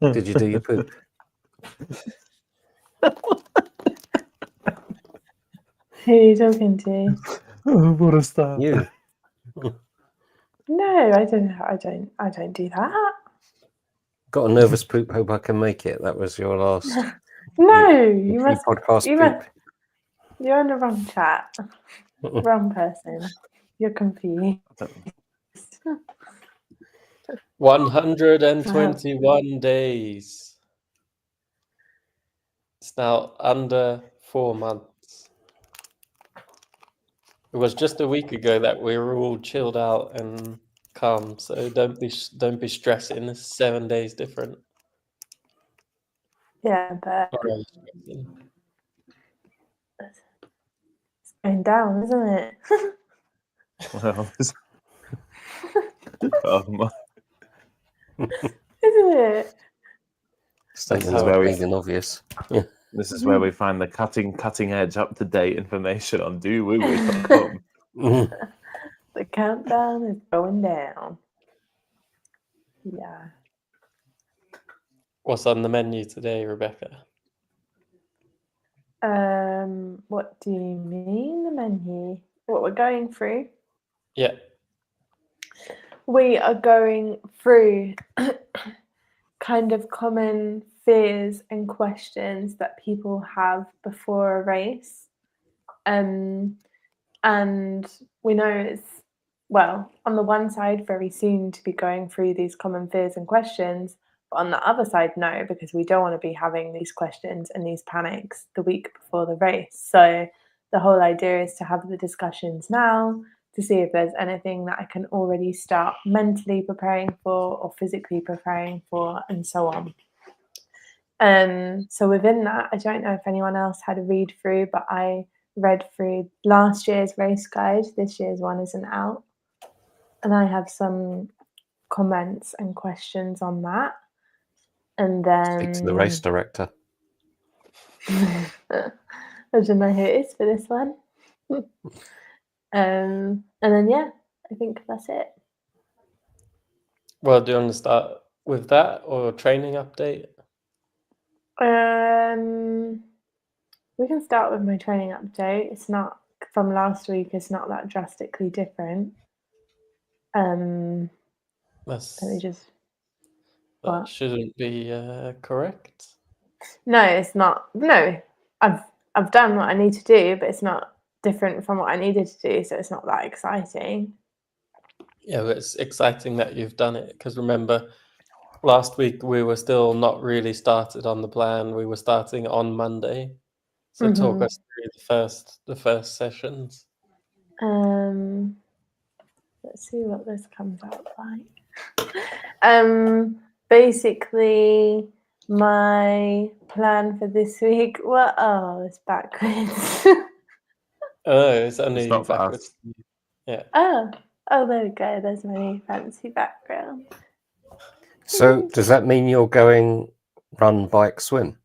Did you do your poop? Who are you talking to? What a start. You. No, I don't do that. Got a nervous poop. Hope I can make it. That was your last No, you must. podcast You poop. must. You're on the wrong chat. Wrong person. You're confused. 121 days. It's now under 4 months. It was just a week ago that we were all chilled out and calm. So don't be stressing. It's 7 days different. Yeah, but Or stressing. it's going down, isn't it? Well, oh my. Isn't it? Statement That's not very- big and obvious. This is where we find the cutting edge, up to date information on dowoo.com. The countdown is going down. Yeah. What's on the menu today, Rebecca? What do you mean, the menu? What we're going through? Yeah. We are going through kind of common fears and questions that people have before a race. And we know it's, well, on the one side, very soon to be going through these common fears and questions. But on the other side, no, because we don't want to be having these questions and these panics the week before the race. So the whole idea is to have the discussions now to see if there's anything that I can already start mentally preparing for or physically preparing for, and so on. So within that, I don't know if anyone else had a read through, but I read through last year's race guide. This year's one isn't out. And I have some comments and questions on that. And then Speak to the race director. I don't know who it is for this one. And then yeah, I think that's it. Well, do you want to start with that or training update? We can start with my training update. It's not from last week. It's not that drastically different. Let me just. That What? shouldn't be correct. No, it's not. No, I've done what I need to do, but it's not different from what I needed to do, so it's not that exciting. Yeah, but it's exciting that you've done it, because remember, last week we were still not really started on the plan. We were starting on Monday. So talk us through the first sessions. Let's see what this comes out like. Basically, my plan for this week. Well, oh, it's backwards. Oh, it's only It's not for backwards. us. Yeah. Oh, there we go. There's my new fancy background. So does that mean you're going run, bike, swim?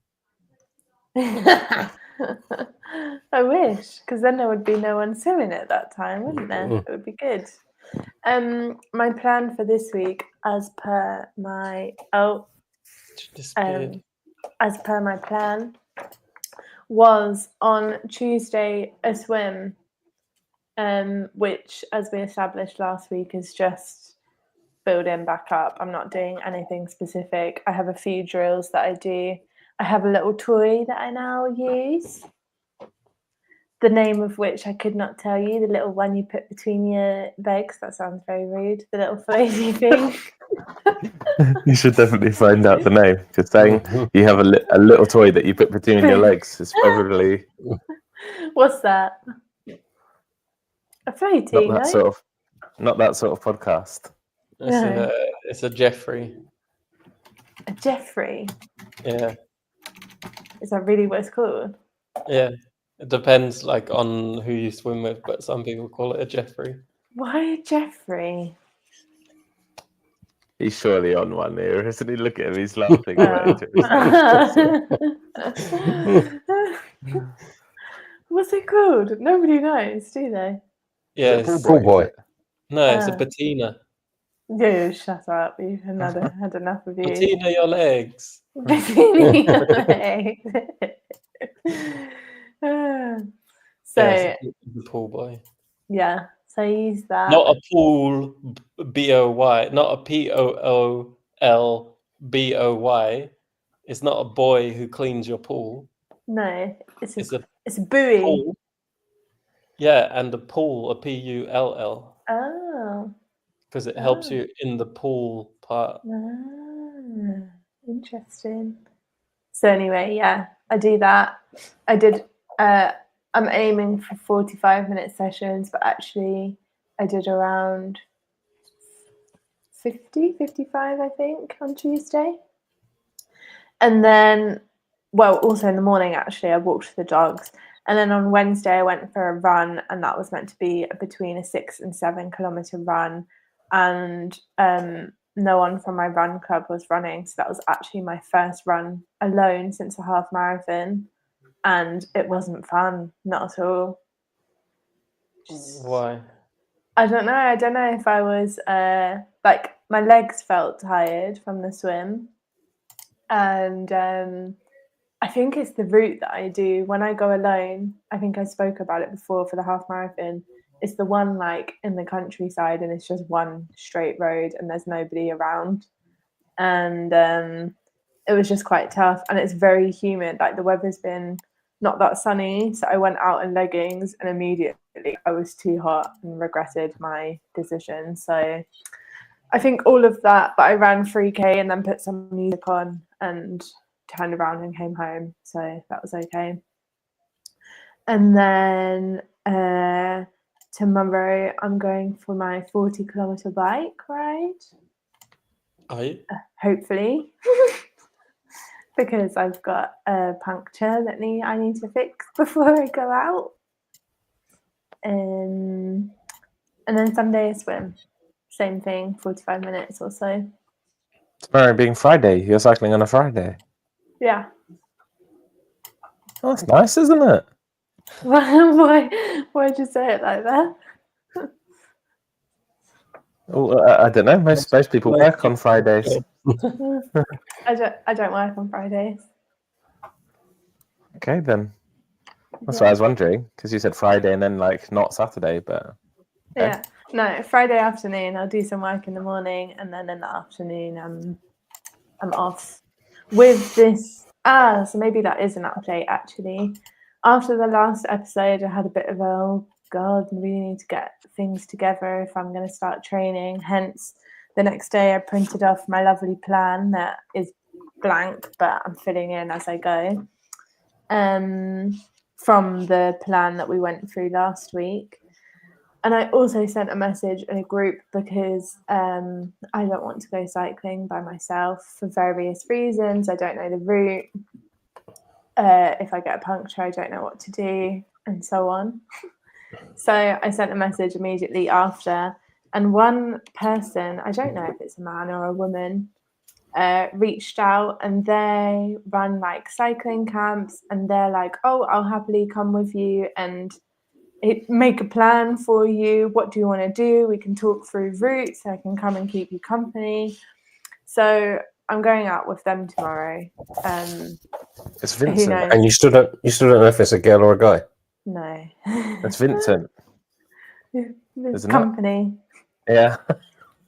I wish, because then there would be no one swimming at that time, wouldn't there? It would be good. My plan for this week, as per my plan, was on Tuesday a swim, which, as we established last week, is just building back up. I'm not doing anything specific. I have a few drills that I do. I have a little toy that I now use, the name of which I could not tell you, the little one you put between your legs. That sounds very rude. The little floaty thing. You should definitely find out the name, because saying you have a little toy that you put between your legs is probably What's that? A floaty, not that sort of podcast. It's a Jeffrey. A Jeffrey? Yeah. Is that really what it's called? Yeah. It depends on who you swim with, but some people call it a Jeffrey. Why a Jeffrey? He's surely on one here, isn't he? Look at him, he's laughing away. What's it called? Nobody knows, do they? Yeah, Pool boy. No, it's a patina. Yeah, shut up. You've had enough of you. Martina, your legs. So Yes, the pool boy. yeah, so I use that. Not a pool, B-O-Y. Not a P-O-O-L-B-O-Y. It's not a boy who cleans your pool. No, it's It's a a buoy. pool. Yeah, and a pool, a P-U-L-L. Oh. Because it helps you in the pool part. Ah, interesting. So anyway, yeah, I do that. I did. I'm aiming for 45-minute sessions, but actually, I did around 50, 55, I think, on Tuesday. And then, well, also in the morning, actually, I walked the dogs. And then on Wednesday, I went for a run, and that was meant to be between a 6 and 7 kilometer run. And no one from my run club was running. So that was actually my first run alone since a half marathon. And it wasn't fun, not at all. Why? I don't know. I don't know if I was like, my legs felt tired from the swim. And I think it's the route that I do when I go alone. I think I spoke about it before for the half marathon. It's the one like in the countryside, and it's just one straight road and there's nobody around. And it was just quite tough, and it's very humid. Like the weather's been not that sunny, so I went out in leggings and immediately I was too hot and regretted my decision. So I think all of that, but I ran 3K and then put some music on and turned around and came home, so that was okay. And then tomorrow I'm going for my 40-kilometer bike ride. Are you? Hopefully. Because I've got a puncture that I need to fix before I go out. And then Sunday a swim. Same thing, 45 minutes or so. Tomorrow being Friday, you're cycling on a Friday. Yeah. Oh, that's nice, isn't it? Why'd you say it like that? Well, I don't know. Most people work on Fridays. I don't work on Fridays. Okay, then. That's what I was wondering, because you said Friday and then like not Saturday, but okay. Yeah. No, Friday afternoon I'll do some work in the morning, and then in the afternoon I'm off. With this, so maybe that is an update actually. After the last episode, I had a bit of oh god, we need to get things together if I'm going to start training. Hence, the next day I printed off my lovely plan that is blank, but I'm filling in as I go. From the plan that we went through last week. And I also sent a message in a group because I don't want to go cycling by myself for various reasons. I don't know the route. If I get a puncture, I don't know what to do, and so on. So I sent a message immediately after, and one person, I don't know if it's a man or a woman, reached out, and they run like cycling camps, and they're like, oh, I'll happily come with you and make a plan for you. What do you want to do? We can talk through routes. I can come and keep you company. So I'm going out with them tomorrow. It's Who Vincent. knows? And you still don't know if it's a girl or a guy. No. That's Vincent. There's Isn't it? company. Yeah.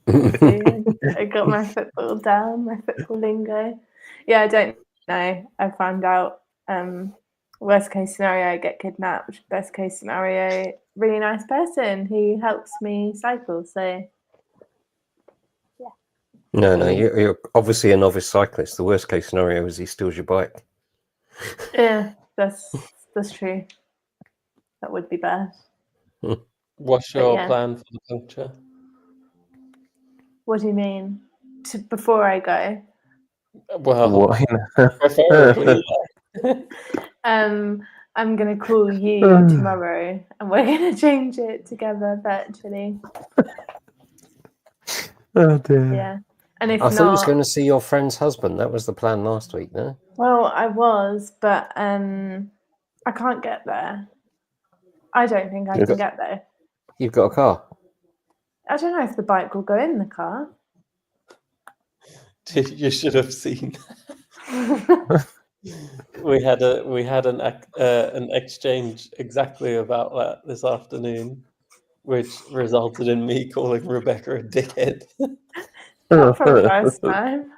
I got my football down, my football lingo. Yeah, I don't know. I found out worst case scenario, I get kidnapped. Best case scenario, really nice person who helps me cycle. So yeah. No, you're obviously a novice cyclist. The worst case scenario is he steals your bike. Yeah, that's true. That would be bad. What's your yeah. plan for the puncture? What do you mean? Before I go? Well, What? preferably. I'm gonna call you tomorrow, and we're gonna change it together virtually. Oh dear. Yeah, and if I thought you was not, going to see your friend's husband. That was the plan last week, no? well, I was, but I can't get there. I don't think I can get there. You've got a car. I don't know if the bike will go in the car. You should have seen. We had an exchange exactly about that this afternoon, which resulted in me calling Rebecca a dickhead. Not for the first time.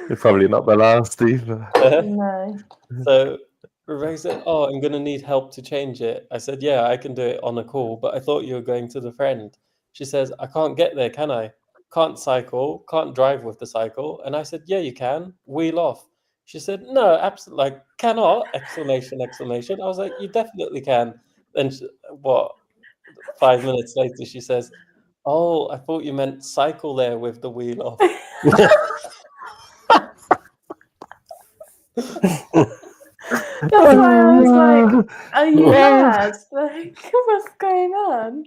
You're probably not the last either. No. So Rebecca said, "Oh, I'm going to need help to change it." I said, "Yeah, I can do it on a call, but I thought you were going to the friend." She says, "I can't get there, can I? Can't cycle, can't drive with the cycle." And I said, "Yeah, you can. Wheel off." She said, "No, absolutely, like, cannot!" Exclamation, exclamation. I was like, "You definitely can." Then what? 5 minutes later, she says, "Oh, I thought you meant cycle there with the wheel off." That's why I was like, are you mad? Like, what's going on?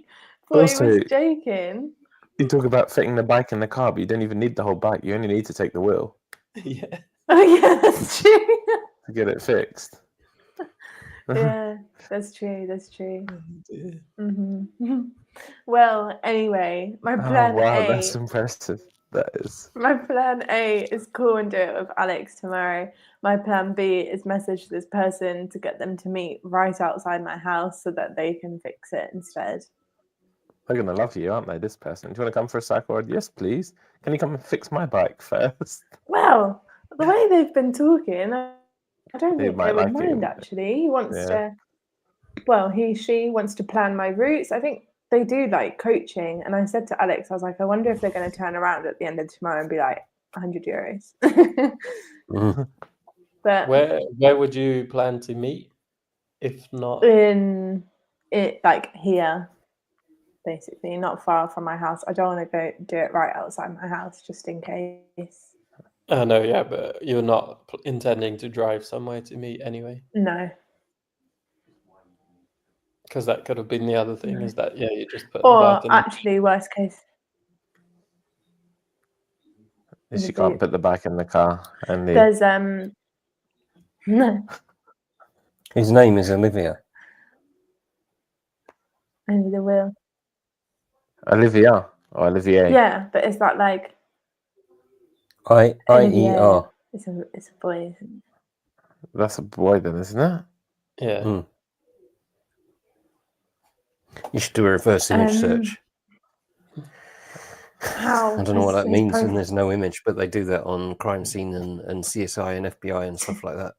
Thought he Also- was joking. You talk about fitting the bike in the car, but you don't even need the whole bike. You only need to take the wheel Yeah. Oh yeah, that's true. to get it fixed. Yeah, that's true. That's true. dear. Well, anyway, my plan Oh wow, A. that's impressive. That is. My plan A is call and do it with Alex tomorrow. My plan B is message this person to get them to meet right outside my house so that they can fix it instead. They're gonna love you, aren't they? This person. Do you want to come for a cycle ride? Yes, please. Can you come and fix my bike first? Well, the way they've been talking, I don't They think might they would like it, mind wouldn't they? actually. He wants Yeah. to, well, she wants to plan my routes. I think they do like coaching. And I said to Alex, I was like, I wonder if they're going to turn around at the end of tomorrow and be like, €100. But Where would you plan to meet? If not, in it, like here, basically, not far from my house. I don't want to go do it right outside my house just in case. I know, yeah, but you're not intending to drive somewhere to meet anyway, No. because that could have been the other thing. No. Is that you just put the Or bike in? actually, worst case, She the can't boot. put the bike in the car and the There's no, His name is Olivier. only the wheel. Olivia or Olivier. Yeah, but is that like I-E-R. It's a boy. Isn't it? That's a boy then, isn't it? Yeah. Mm. You should do a reverse image search. How? I don't know what that his means, profile- and there's no image, but they do that on crime scene and CSI and FBI and stuff like that.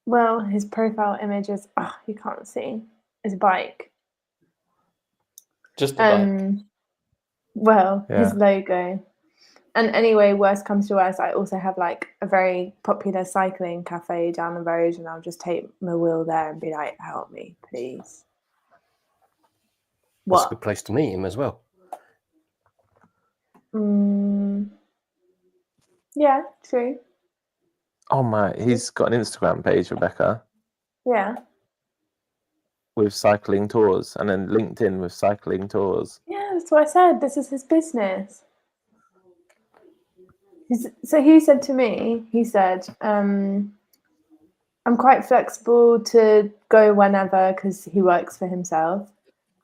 Well, his profile image is you can't see. It's a bike. Just the bike. Well, his Yeah. logo. And anyway, worst comes to worst, I also have like a very popular cycling cafe down the road, and I'll just take my wheel there and be like, "Help me, please." That's a What? good place to meet him as well. Yeah, true. Oh my, he's got an Instagram page, Rebecca, Yeah. with cycling tours, and then LinkedIn with cycling tours. Yeah, that's what I said. This is his business. So he said to me, I'm quite flexible to go whenever because he works for himself.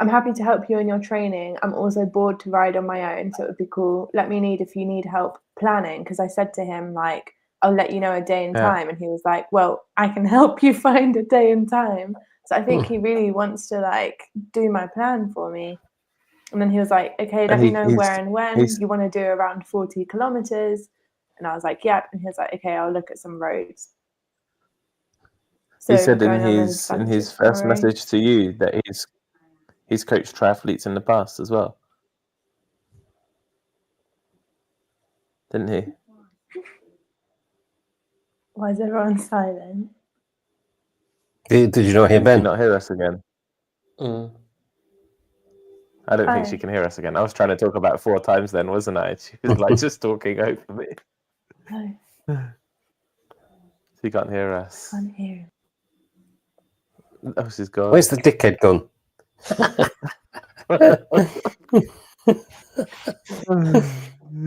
I'm happy to help you in your training. I'm also bored to ride on my own, so it would be cool. Let me know if you need help planning, because I said to him, like, I'll let you know a day and time. And he was like, well, I can help you find a day and time. So I think he really wants to like do my plan for me. And then he was like, okay, let me know where and when. You want to do around 40 kilometers. And I was like, yeah. And he was like, okay, I'll look at some roads. So He said in going on an his adventure first tomorrow. message to you that he's coached triathletes in the past as well. Didn't he? Why is everyone silent? Did you not hear Did she Ben? not hear us again? Mm. I don't think Oh. she can hear us again. I was trying to talk about 4 times then, wasn't I? She was like just talking over me. No, She can't hear us. can't hear him. Oh, she's gone. Where's the dickhead gone?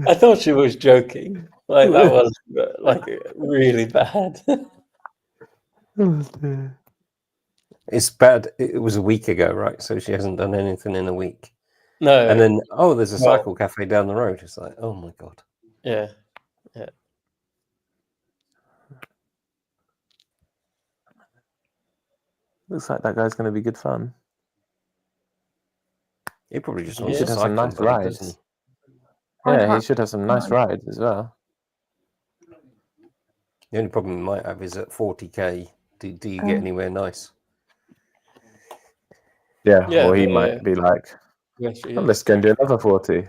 I thought she was joking. Like that was like really bad. It's bad. It was a week ago, right? So she hasn't done anything in a week. No. And then, oh, there's a Well- cycle cafe down the road. It's like, oh my God. Yeah. Looks like that guy's going to be good fun. He probably just He wants should to have some cycle, nice buddy, doesn't rides. I Yeah, he can't- should have some nice rides as well. The only problem you might have is at 40k, do you get anywhere nice? Yeah, Yeah, or he but, might be like, Yes, oh, let's go and do another 40.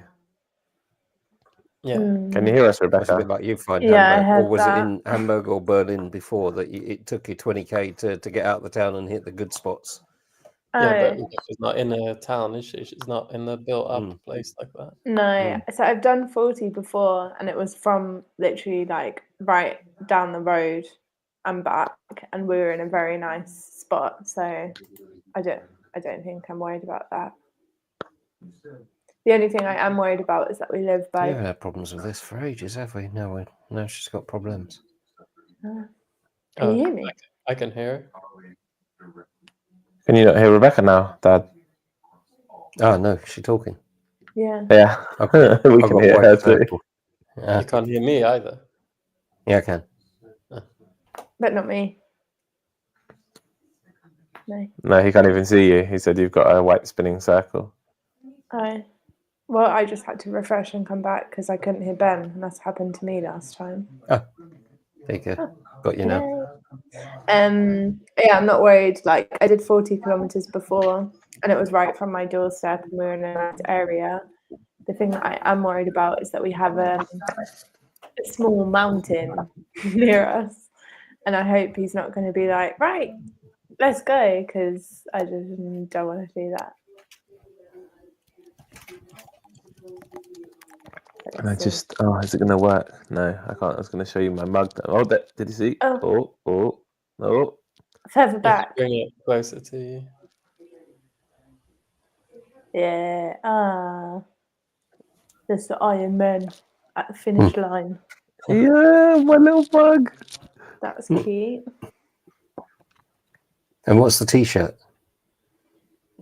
yeah. Can you hear us, That's a Rebecca? bit like you find Yeah, I Hamburg. Or heard was that. it in Hamburg or Berlin before that it took you 20k to get out of the town and hit the good spots? Yeah, but Oh, she's not in a town, is she? She's not in a built-up Mm. place like that. no. So I've done 40 before, and it was from literally like right down the road and back, and we were in a very nice spot. So I don't think I'm worried about that. The only thing I am worried about is that we live We by. haven't had problems with this for ages, have we? No, now she's got problems. Can Oh, you hear me? I can hear Can you not hear Rebecca now, Dad? Oh, no, she's talking. Yeah. Yeah, I've we I've can got a hear her white too. circle. her. You can't hear me either. Yeah, I can. But not me. No. No, he can't even see you. He said you've got a white spinning circle. Well, I just had to refresh and come back because I couldn't hear Ben, and that's happened to me last time. There you go. Got you now. Yeah, I'm not worried. Like I did 40 kilometers before, and it was right from my doorstep, and we were in a nice area. The thing that I am worried about is that we have a small mountain near us, and I hope he's not going to be like, right, let's go, because I just don't want to do that. And I just, is it going to work? No, I can't. I was going to show you my mug. Oh, did you see? Oh. Oh. Further back. Bring it closer to you. Yeah. There's the Iron Man at the finish line. Yeah, my little mug. That was cute. And what's the t-shirt?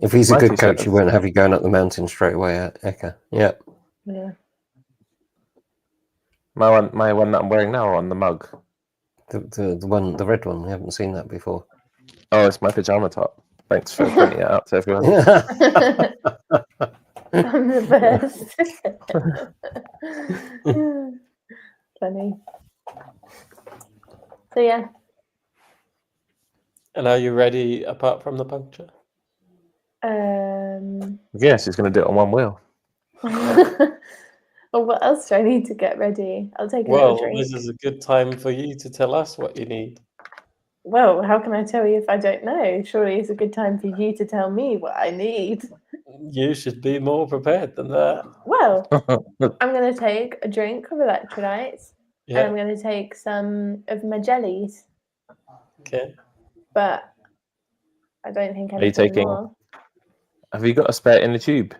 If he's My a good t-shirt coach, he is- won't have you going up the mountain straight away, Eka. Yeah. Yeah. My one that I'm wearing now on the mug. The red one. We haven't seen that before. Oh, it's my pajama top. Thanks for pointing it out to everyone. I'm the best. Funny. So yeah. And are you ready apart from the puncture? Yeah, she's going to do it on one wheel. Well, what else do I need to get ready? I'll take a Well, little drink. this is a good time for you to tell us what you need. Well, how can I tell you if I don't know? Surely it's a good time for you to tell me what I need. You should be more prepared than that. Well, I'm going to take a drink of electrolytes, and I'm Yeah. going to take some of my jellies, Okay. but I don't think you anything taking- more. Have you got a spare in the tube?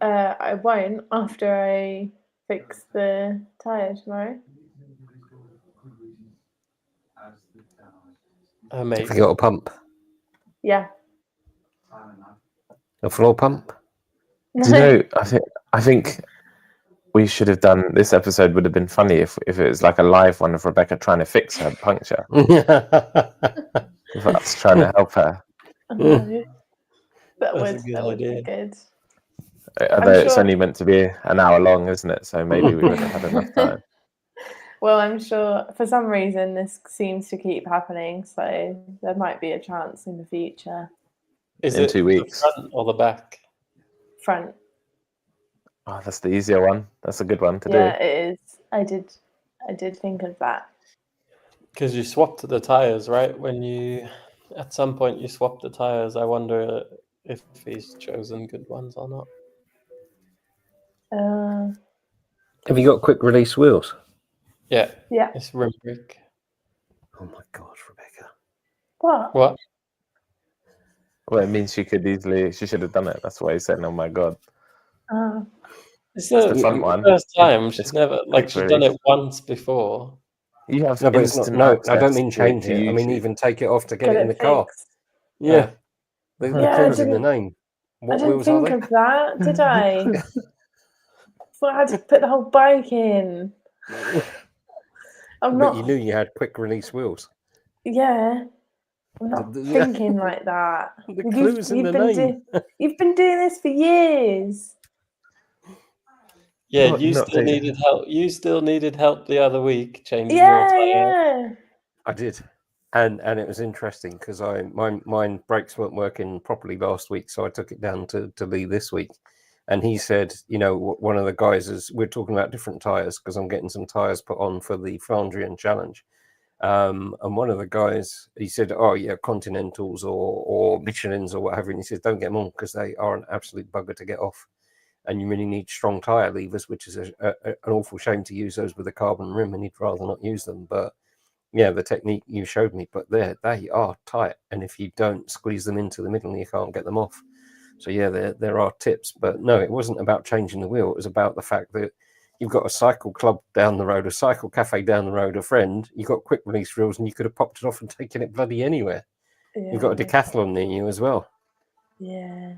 I won't after I fix the tyre tomorrow. Have Amazing. you got a pump? Yeah. A floor pump? Do you know? I think we should have done this episode. Would have been funny if it was like a live one of Rebecca trying to fix her puncture. If us trying to help her. No. That's a That good would be idea. good. Although it's sure- only meant to be an hour long, isn't it? So maybe we wouldn't have had enough time. Well, I'm sure for some reason this seems to keep happening, so there might be a chance in the future. Is In it 2 weeks. the front or the back? Front. Oh, that's the easier one. That's a good one to Yeah, do. it is. I did think of that. Because you swapped the tires, right? At some point you swapped the tires. I wonder if he's chosen good ones or not. Have you got quick release wheels? Yeah, Yeah. it's rim brake. Oh my God, Rebecca. What? What? Well, it means she should have done it. That's why he's saying, "Oh my God." It's the front one. first time. She's It's never she's done it once before. You have No, but it's not. instant No, I access don't mean to change it. I mean YouTube. even take it off to get it in the car. fixed. Yeah, the Yeah, I clue's in the didn't- name. What didn't wheels are think they? of that, did I? Thought I had to put the whole bike in. I'm But not. you knew you had quick release wheels. Yeah, I'm not thinking like that. The clues in the been name. you've been doing this for years. Yeah, Not- you not still doing- needed help. You still needed help the other week changing your Yeah, tire. yeah. I did, and it was interesting because mine brakes weren't working properly last week, so I took it down to Lee this week, and he said, one of the guys is we're talking about different tires because I'm getting some tires put on for the Flandrian Challenge, and one of the guys he said, oh yeah, Continentals or Michelins or whatever, and he says don't get them on because they are an absolute bugger to get off. And you really need strong tire levers, which is an awful shame to use those with a carbon rim, and he'd rather not use them. But yeah, the technique you showed me, but they are tight, and if you don't squeeze them into the middle, you can't get them off. So yeah, there are tips, but no, it wasn't about changing the wheel. It was about the fact that you've got a cycle club down the road, a cycle cafe down the road, a friend. You've got quick release wheels, and you could have popped it off and taken it bloody anywhere. Yeah. You've got a decathlon near you as well. Yeah,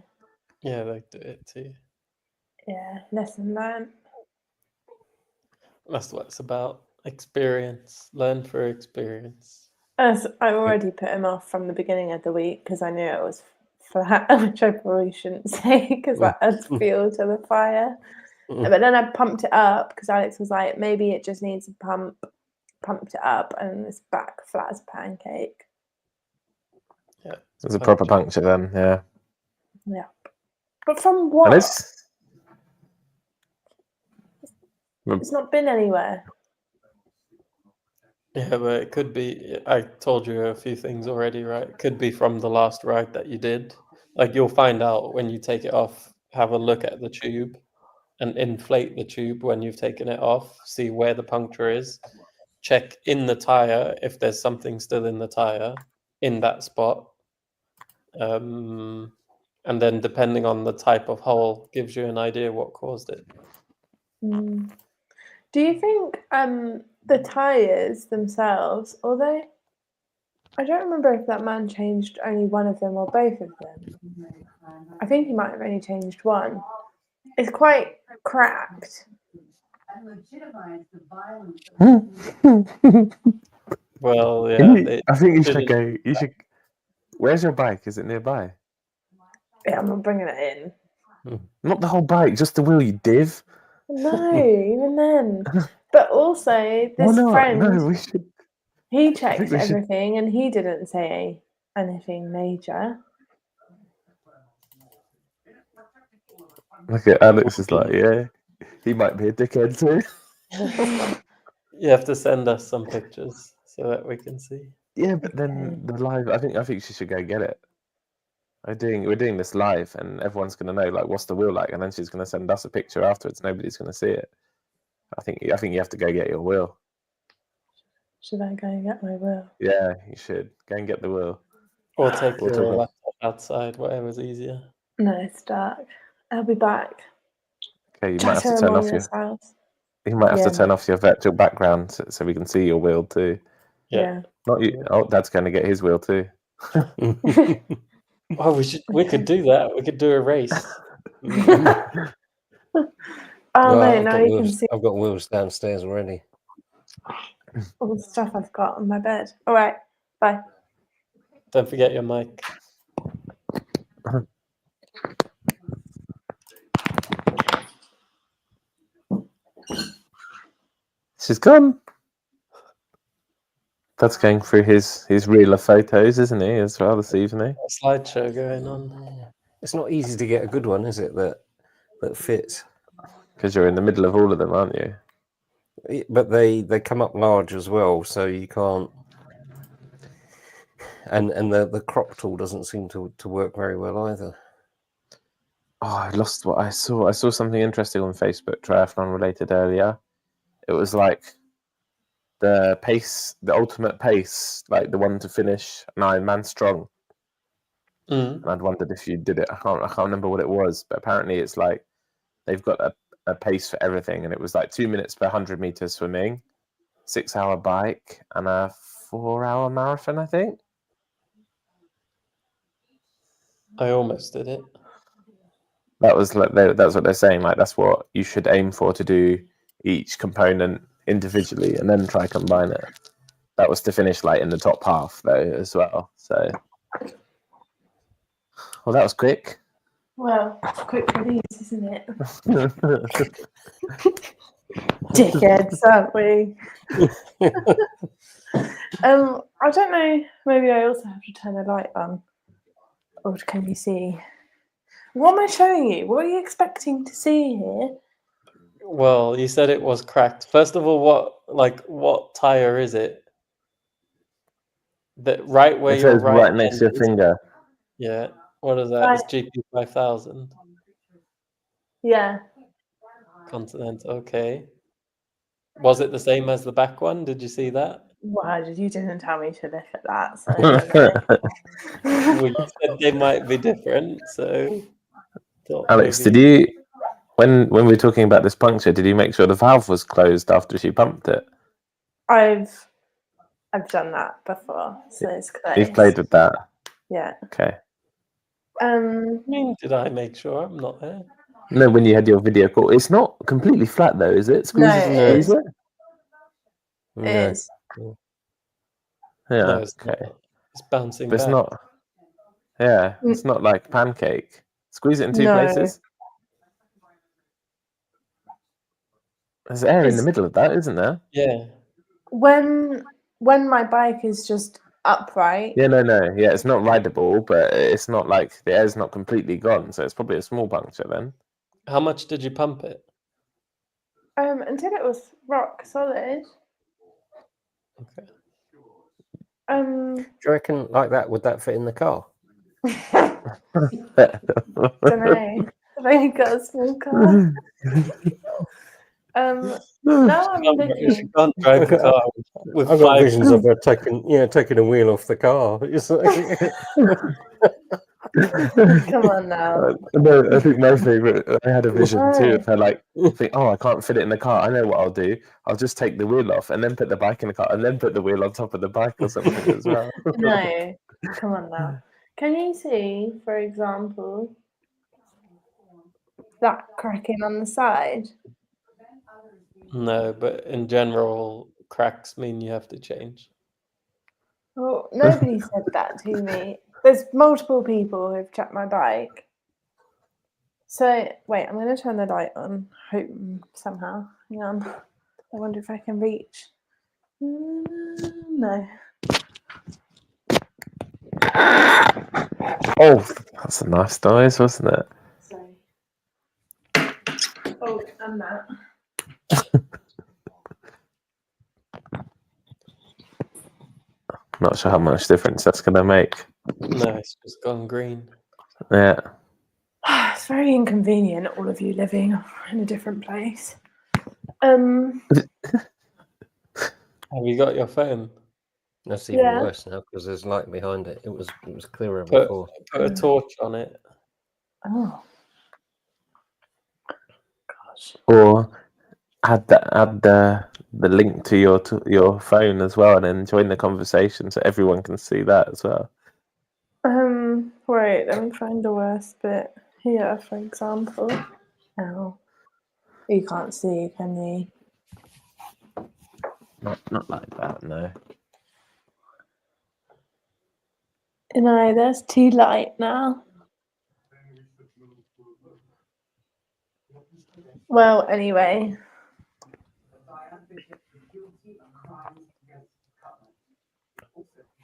Yeah, they do it too. yeah. Lesson learned. That's what it's about. Experience. Learn through experience. As I already put him off from the beginning of the week because I knew it was flat, which I probably shouldn't say because that adds fuel to the fire. But then I pumped it up because Alex was like, maybe it just needs a pump. Pumped it up, and it's back flat as a pancake. Yeah, It's a proper puncture then, yeah. Yeah. But from what? And It's not been anywhere. Yeah, but it could be. I told you a few things already, right? It could be from the last ride that you did. Like you'll find out when you take it off. Have a look at the tube, and inflate the tube when you've taken it off. See where the puncture is. Check in the tire if there's something still in the tire in that spot. And then depending on the type of hole, gives you an idea what caused it. Do you think the tires themselves, although I don't remember if that man changed only one of them or both of them. I think he might have only changed one. It's quite cracked. Well, yeah. I think you should go. You should. Where's your bike? Is it nearby? Yeah, I'm not bringing it in. Not the whole bike, just the wheel, you div. No, even then. But also, this friend, No, we should. he checked everything and he didn't say anything major. Look at Alex is like, yeah, he might be a dickhead too. You have to send us some pictures so that we can see. Yeah, but then the live. I think she should go get it. We're doing this live, and everyone's gonna know like what's the wheel like, and then she's gonna send us a picture afterwards. Nobody's gonna see it. I think you have to go get your wheel. Should I go and get my wheel? Yeah, you should go and get the wheel. Or take your laptop outside, whatever's easier. No, it's dark. I'll be back. Okay, you might have to turn off your. You might have to turn off your virtual background so we can see your wheel too. Yeah. Not you. Oh, Dad's going to get his wheel too. Oh, we could do that. We could do a race. Oh no, now you can see I've got wheels downstairs already. all the stuff I've got on my bed. All right, bye. Don't forget your mic. She's gone. That's going through his reel of photos, isn't he, as well this evening? A slideshow going on. It's not easy to get a good one, is it? That fits. Because you're in the middle of all of them, aren't you? But they come up large as well, so you can't. And the crop tool doesn't seem to work very well either. Oh, I lost what I saw. I saw something interesting on Facebook, triathlon related earlier. It was like the pace, the ultimate pace, like the one to finish 9 man strong. And I'd wondered if you did it. I can't remember what it was, but apparently it's like they've got a pace for everything, and it was like 2 minutes per 100 meters swimming, 6 hour bike, and a 4 hour marathon, I think. I almost did it. That was like that's what they're saying. Like that's what you should aim for, to do each component individually and then try combine it. That was to finish like in the top half though as well. So, well, that was quick. Well, quick release, isn't it? Dickheads, aren't we? I don't know. Maybe I also have to turn the light on. Or can you see? What am I showing you? What are you expecting to see here? Well, you said it was cracked. First of all, what tire is it? That right where It your says right next to your is? finger. Yeah. What is that? It's GP 5000. Yeah. Continent. Okay. Was it the same as the back one? Did you see that? Well, you didn't tell me to look at that, so I don't know. Well, you said they might be different, so thought Alex, maybe- did you when we were talking about this puncture, did you make sure the valve was closed after she pumped it? I've done that before, so it's close. You've played with that. Yeah. Okay. I mean, did I make sure I'm not there? No, when you had your video call, it's not completely flat though, is it? Squeeze it. No, Squeeze it. It No. is. Yeah. No, it's Okay. not. It's bouncing But it's back. not. Yeah, it's not like pancake. Squeeze it in two No. places. There's air in the It's- middle of that, isn't there? Yeah. When my bike is just upright, Yeah, no. Yeah, it's not rideable, but it's not like the air's not completely gone, so it's probably a small puncture then. How much did you pump it? until it was rock solid. Okay. Um, Do you reckon like that? Would that fit in the car? don't know. I've only got a small car. Now I'm You looking. can't drive the car with I've got 5 visions of her taking a wheel off the car. It's like, Come on now. No, I think my favorite. I had a vision too Why? of her like think, oh, I can't fit it in the car. I know what I'll do. I'll just take the wheel off and then put the bike in the car and then put the wheel on top of the bike or something as well. No, come on now. Can you see, for example, that cracking on the side? No, but in general, cracks mean you have to change. Well, nobody said that to me. There's multiple people who've checked my bike. So, wait, I'm going to turn the light on. Hope somehow. Hang on. I wonder if I can reach. No. Oh, that's a nice noise, wasn't it? Sorry. Oh, and that. Not sure how much difference that's going to make. No, it's just gone green. Yeah. It's very inconvenient, all of you living in a different place. Have you got your phone? that's even Yeah. worse now because there's light behind it. It was clearer Put, before. put a torch on it. Oh. Gosh. Or add the link to your phone as well, and then join the conversation so everyone can see that as well. Right, let me find the worst bit here, for example. Oh. You can't see, can you? Not like that, no. No, there's too light now. Well, anyway.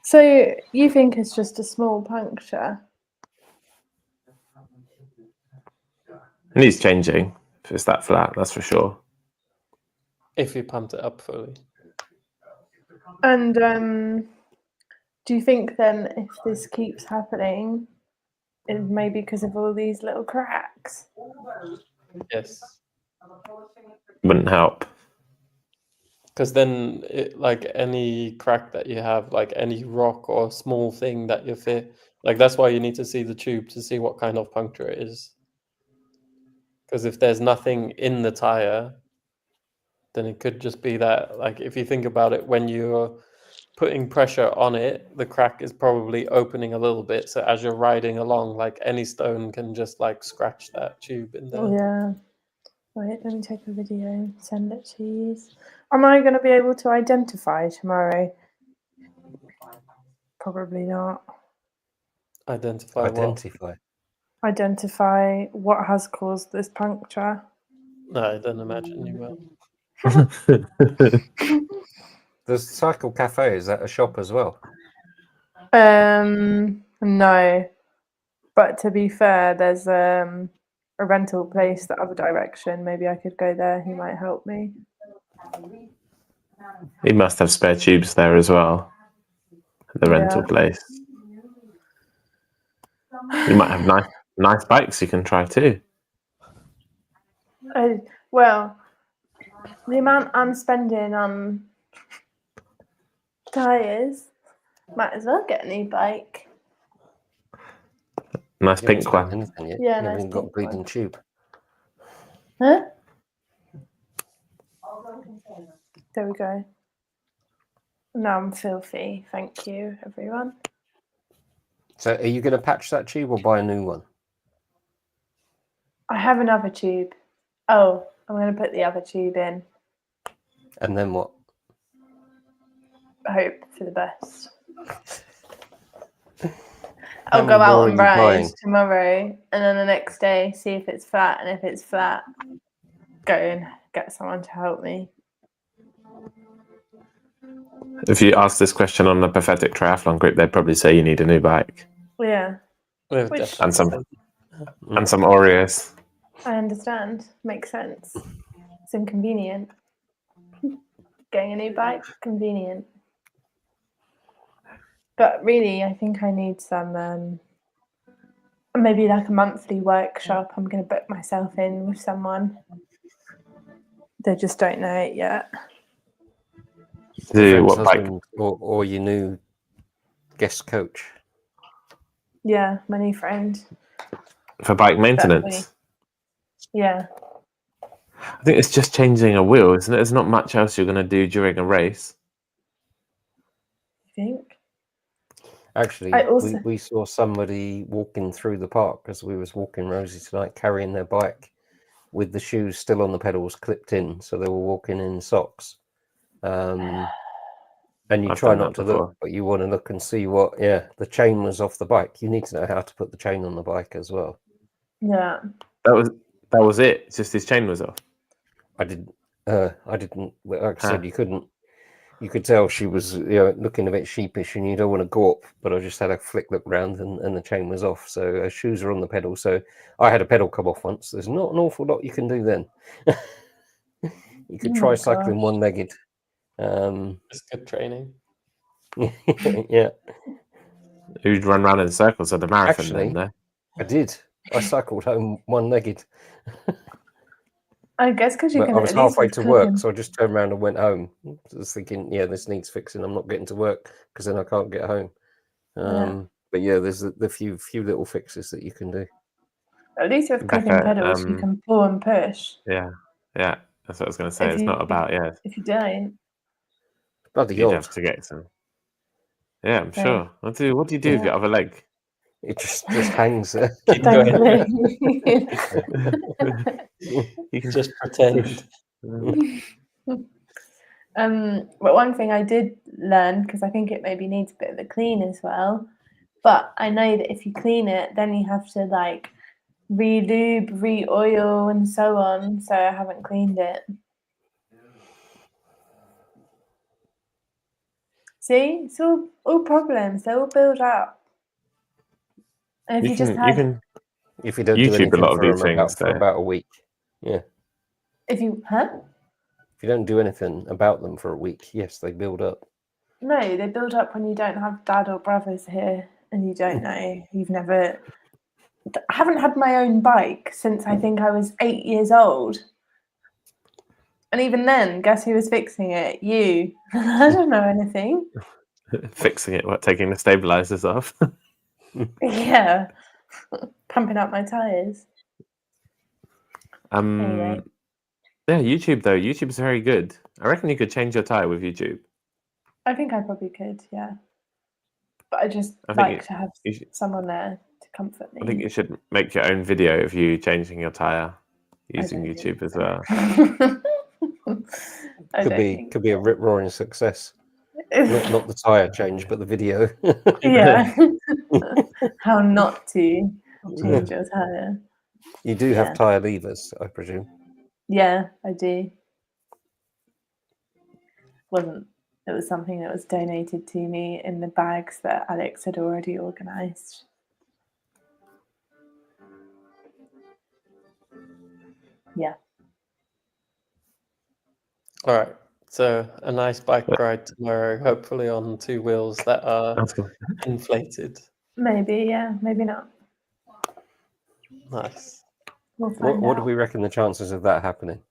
So you think it's just a small puncture? It needs changing if it's that flat, that's for sure. If you pumped it up fully. And do you think then if this keeps happening, it may be because of all these little cracks? Yes. Wouldn't help. Because then, like any crack that you have, like any rock or small thing that you fit, like that's why you need to see the tube to see what kind of puncture it is. Because if there's nothing in the tire, then it could just be that, like if you think about it, when you're putting pressure on it, the crack is probably opening a little bit. So as you're riding along, like any stone can just like scratch that tube in there. Oh, yeah. Wait, let me take a video, send it to you. Am I going to be able to identify tomorrow? Probably not. Identify what? Identify. Identify what has caused this puncture. No, I don't imagine you will. There's Cycle Cafe. Is that a shop as well? No. But to be fair, there's a rental place the other direction. Maybe I could go there. He might help me. He must have spare tubes there as well. The rental place. You might have nice bikes you can try too. Well, the amount I'm spending on tyres, might as well get a new bike. Nice You pink haven't one. anything yet. Yeah, You nice haven't got a pink bleeding one. tube. Huh? There we go. No, I'm filthy. Thank you, everyone. So are you going to patch that tube or buy a new one? I have another tube. Oh, I'm going to put the other tube in. And then what? Hope for the best. How I'll go many out more and are you ride buying? tomorrow, and then the next day see if it's flat, and if it's flat, go and get someone to help me. If you ask this question on the Pathetic Triathlon group, they'd probably say you need a new bike Yeah, We've Which- definitely and some Oreos. I understand. Makes sense. It's inconvenient. Getting a new bike, convenient. But really, I think I need some, maybe like a monthly workshop. I'm going to book myself in with someone. They just don't know it yet. Do Friend's what bike? husband or your new guest coach? Yeah, my new friend. For bike maintenance? Yeah. I think it's just changing a wheel, isn't it? There's not much else you're going to do during a race. I think. Actually, I also- we saw somebody walking through the park as we was walking Rosie tonight, carrying their bike with the shoes still on the pedals clipped in, so they were walking in socks. And you I've try done not that to before. look, but you want to look and see what. Yeah, the chain was off the bike. You need to know how to put the chain on the bike as well. Yeah. That was it. It's just his chain was off. I didn't. Like I said, you couldn't. You could tell she was, looking a bit sheepish, and you don't want to go up. But I just had a flick look round, and the chain was off. So her shoes are on the pedal. So I had a pedal come off once. There's not an awful lot you can do then. You could Oh try my cycling gosh. one-legged. it's good training. Yeah, Who'd run around in circles at the marathon actually, then? I did. I cycled home one-legged. I guess because you But can I was at least halfway with to work, cooking. so I just turned around and went home. I was thinking, yeah, this needs fixing. I'm not getting to work because then I can't get home. But yeah, there's the few little fixes that you can do. At least with cooking Becca, pedals, you can pull and push. Yeah, that's what I was going to say. If It's you- not about If you don't, Bloody You'd odd. have to get some. Yeah, I'm Yeah. sure. What do you do with your other leg? It just hangs there. Keep going. dangling. You can Just pretend. But one thing I did learn, because I think it maybe needs a bit of a clean as well, but I know that if you clean it, then you have to like re-lube, re-oil, and so on. So I haven't cleaned it. See, it's all problems. They all build up. And if you just had, If you don't do YouTube a anything lot of for these them things, for though. about a week, yeah. if you, If you don't do anything about them for a week, yes, they build up. No, they build up when you don't have dad or brothers here, and you don't know. You've never. I haven't had my own bike since I think I was 8 years old. And even then, guess who was fixing it? You. I don't know anything. Fixing it, taking the stabilizers off. Yeah. Pumping up my tyres. Anyway. Yeah, YouTube though. YouTube's very good. I reckon you could change your tire with YouTube. I think I probably could, yeah. But I just I think like to have you should, someone there to comfort me. I think you should make your own video of you changing your tire using don't YouTube think as so. well. I don't think Could be a rip roaring success. Not the tire change, but the video. Yeah. How not to change your tire. You do Yeah. have tire levers, I presume. Yeah, I do. It was something that was donated to me in the bags that Alex had already organised. Yeah. All right. So a nice bike ride tomorrow, hopefully on 2 wheels that are That's cool. inflated. Maybe, yeah, maybe not. Nice. We'll find What do out. we reckon the chances of that happening?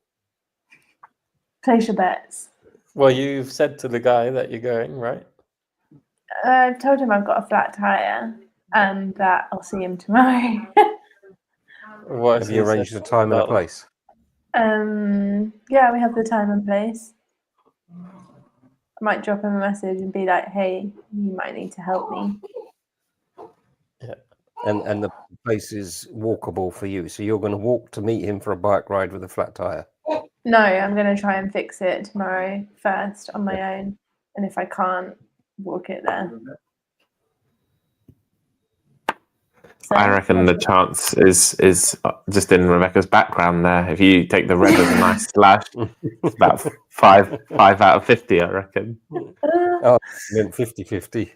Place your bets. Well, you've said to the guy that you're going, right? I've told him I've got a flat tyre and that I'll see him tomorrow. What Have you arranged a time and a place? Yeah, we have the time and place. I might drop him a message and be like, hey, you might need to help me. And the place is walkable for you. So you're going to walk to meet him for a bike ride with a flat tire. No, I'm going to try and fix it tomorrow first on my own. And if I can't, walk it there. So, I reckon the chance is just in Rebecca's background there. If you take the red as a nice slash, it's about 5 out of 50, I reckon. Oh, you meant 50-50.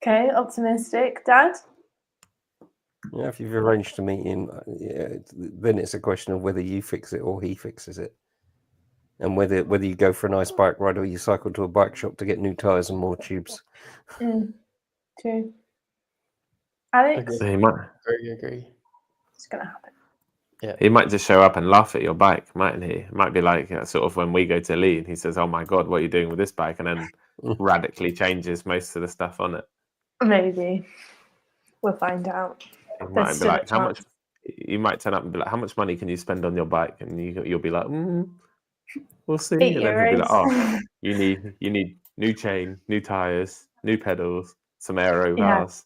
Okay, optimistic. Dad? Yeah, if you've arranged to meet him, then it's a question of whether you fix it or he fixes it. And whether you go for a nice bike ride or you cycle to a bike shop to get new tyres and more tubes. True. Alex? He might Agree. It's going to happen. Yeah. He might just show up and laugh at your bike, mightn't he? It might be like sort of when we go to Lee and he says, "Oh my God, what are you doing with this bike?" And then radically changes most of the stuff on it. Maybe. We'll find out. He There's might be still a like, "How much?" chance. You might turn up and be like, "How much money can you spend on your bike?" And you'll be like, "We'll see." 8 And then he'll be like, euros. "Oh, you need new chain, new tires, new pedals, some aero Yeah. bars."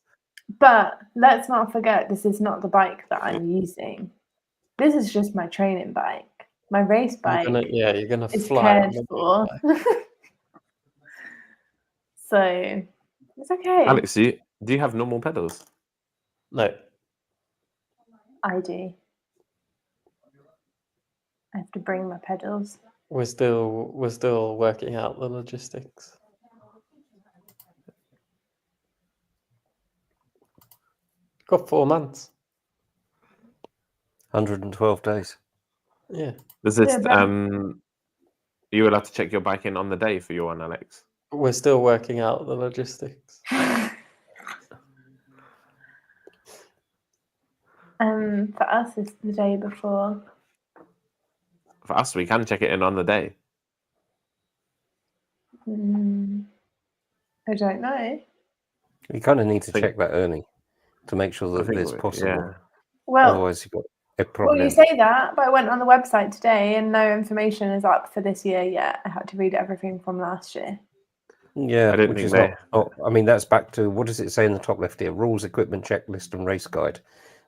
But let's not forget, this is not the bike that I'm using. This is just my training bike. My race bike You're gonna is fly on cared the for. So it's okay. Alex, do you have normal pedals? No. I do. I have to bring my pedals. We're still working out the logistics. Got 4 months. 112 days. Yeah. Does this but- you will have to check your bike in on the day for your one, Alex? We're still working out the logistics. For us, it's the day before. For us, we can check it in on the day. I don't know. You kind of need to Think- check that early to make sure I that think it's possible. Yeah. Well, Otherwise, you've got a well, problem. you say that, but I went on the website today and no information is up for this year yet. I had to read everything from last year. Yeah, I didn't which think is not. I mean, that's back to what does it say in the top left here? Rules, equipment checklist, and race guide,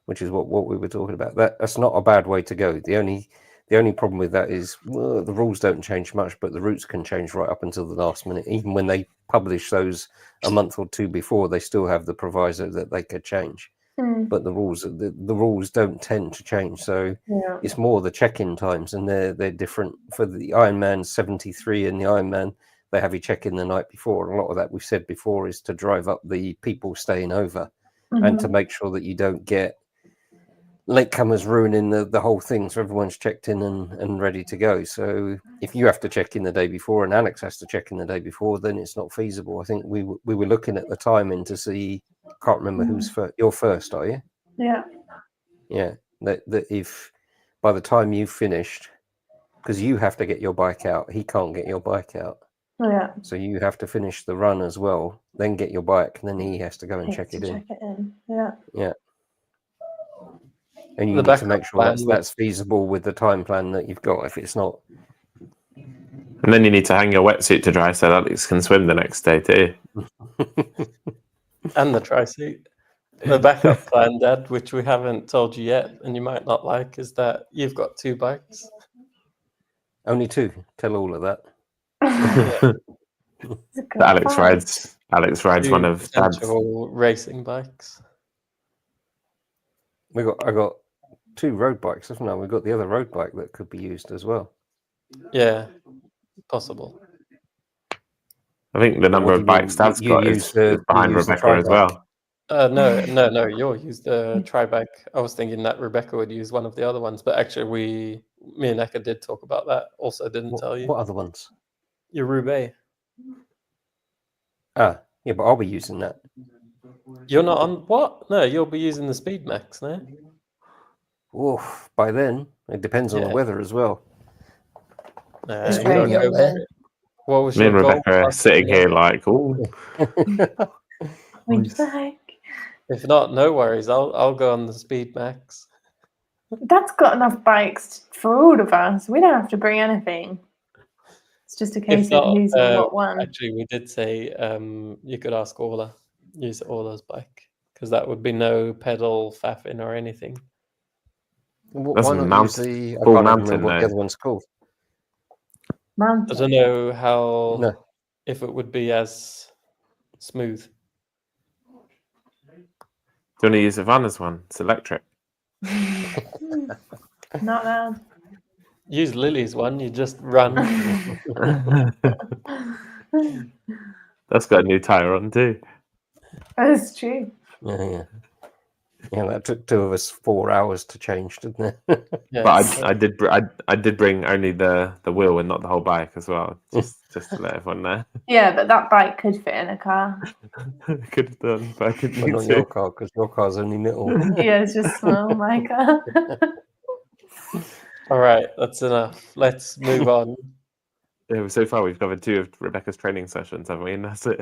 which is what we were talking about. That's not a bad way to go. The only problem with that is the rules don't change much, but the routes can change right up until the last minute. Even when they publish those a month or two before, they still have the proviso that they could change. But the rules don't tend to change. So Yeah. it's more the check-in times, and they're different. For the Ironman 73 and the Ironman, they have you check in the night before. A lot of that we've said before is to drive up the people staying over and to make sure that you don't get latecomers ruining the whole thing. So everyone's checked in and ready to go. So if you have to check in the day before and Alex has to check in the day before, then it's not feasible. I think we were looking at the timing to see. Can't remember who's first. You're first, are you? Yeah. Yeah. That if by the time you've finished, because you have to get your bike out, he can't get your bike out. Yeah. So you have to finish the run as well, then get your bike, and then he has to go and check it in. Check it in. Yeah. Yeah. And you The need to make backup sure plan that's feasible with the time plan that you've got. If it's not, And then you need to hang your wetsuit to dry so Alex can swim the next day too. And the tri-suit. The backup plan, Dad, which we haven't told you yet, and you might not like, is that you've got 2 bikes. Only 2. Tell all of that. It's a good Alex find. rides 2 one of Dad's. essential racing bikes. I got 2 road bikes, haven't I? We've got the other road bike that could be used as well. Yeah, possible. I think the number what of do you mean? bikes Dad's You got use is the- behind you use the Rebecca as tri-bike? well. No, you'll use the tri-bike. I was thinking that Rebecca would use one of the other ones, but actually me and Eka did talk about that. Also didn't tell you. What other ones? Your Roubaix. Yeah, but I'll be using that. You're not on what? No, you'll be using the Speed Max, no? Oof, by then, it depends on the Yeah. weather as well. It's You gotta raining go out there. for it. What was Me your and goal? Rebecca are sitting here like, oh, Winter bike. If not, no worries. I'll go on the Speed Max. Dad's got enough bikes for all of us. We don't have to bring anything. It's just a case If not, of using what one. actually, we did say you could ask Orla, use Orla's bike, because that would be no pedal faffing or anything. That's Why a not use the? I full can't even mountain, remember what the though. other one's called. I Mountain. don't know how No. if it would be as smooth. do you want to use Ivana's one? It's electric. Not loud. Use Lily's one. You just run. That's got a new tyre on too. That's true. Yeah. That took 2 of us 4 hours to change, didn't it? Yeah, But I did bring only the wheel and not the whole bike as well, just to let everyone know. Yeah, but that bike could fit in a car. Could have done, but I didn't But need not to. your car, because your car's only little. Yeah, it's just small, my car. all right, that's enough. Let's move on. Yeah, so far we've covered 2 of Rebecca's training sessions, haven't we? And that's it.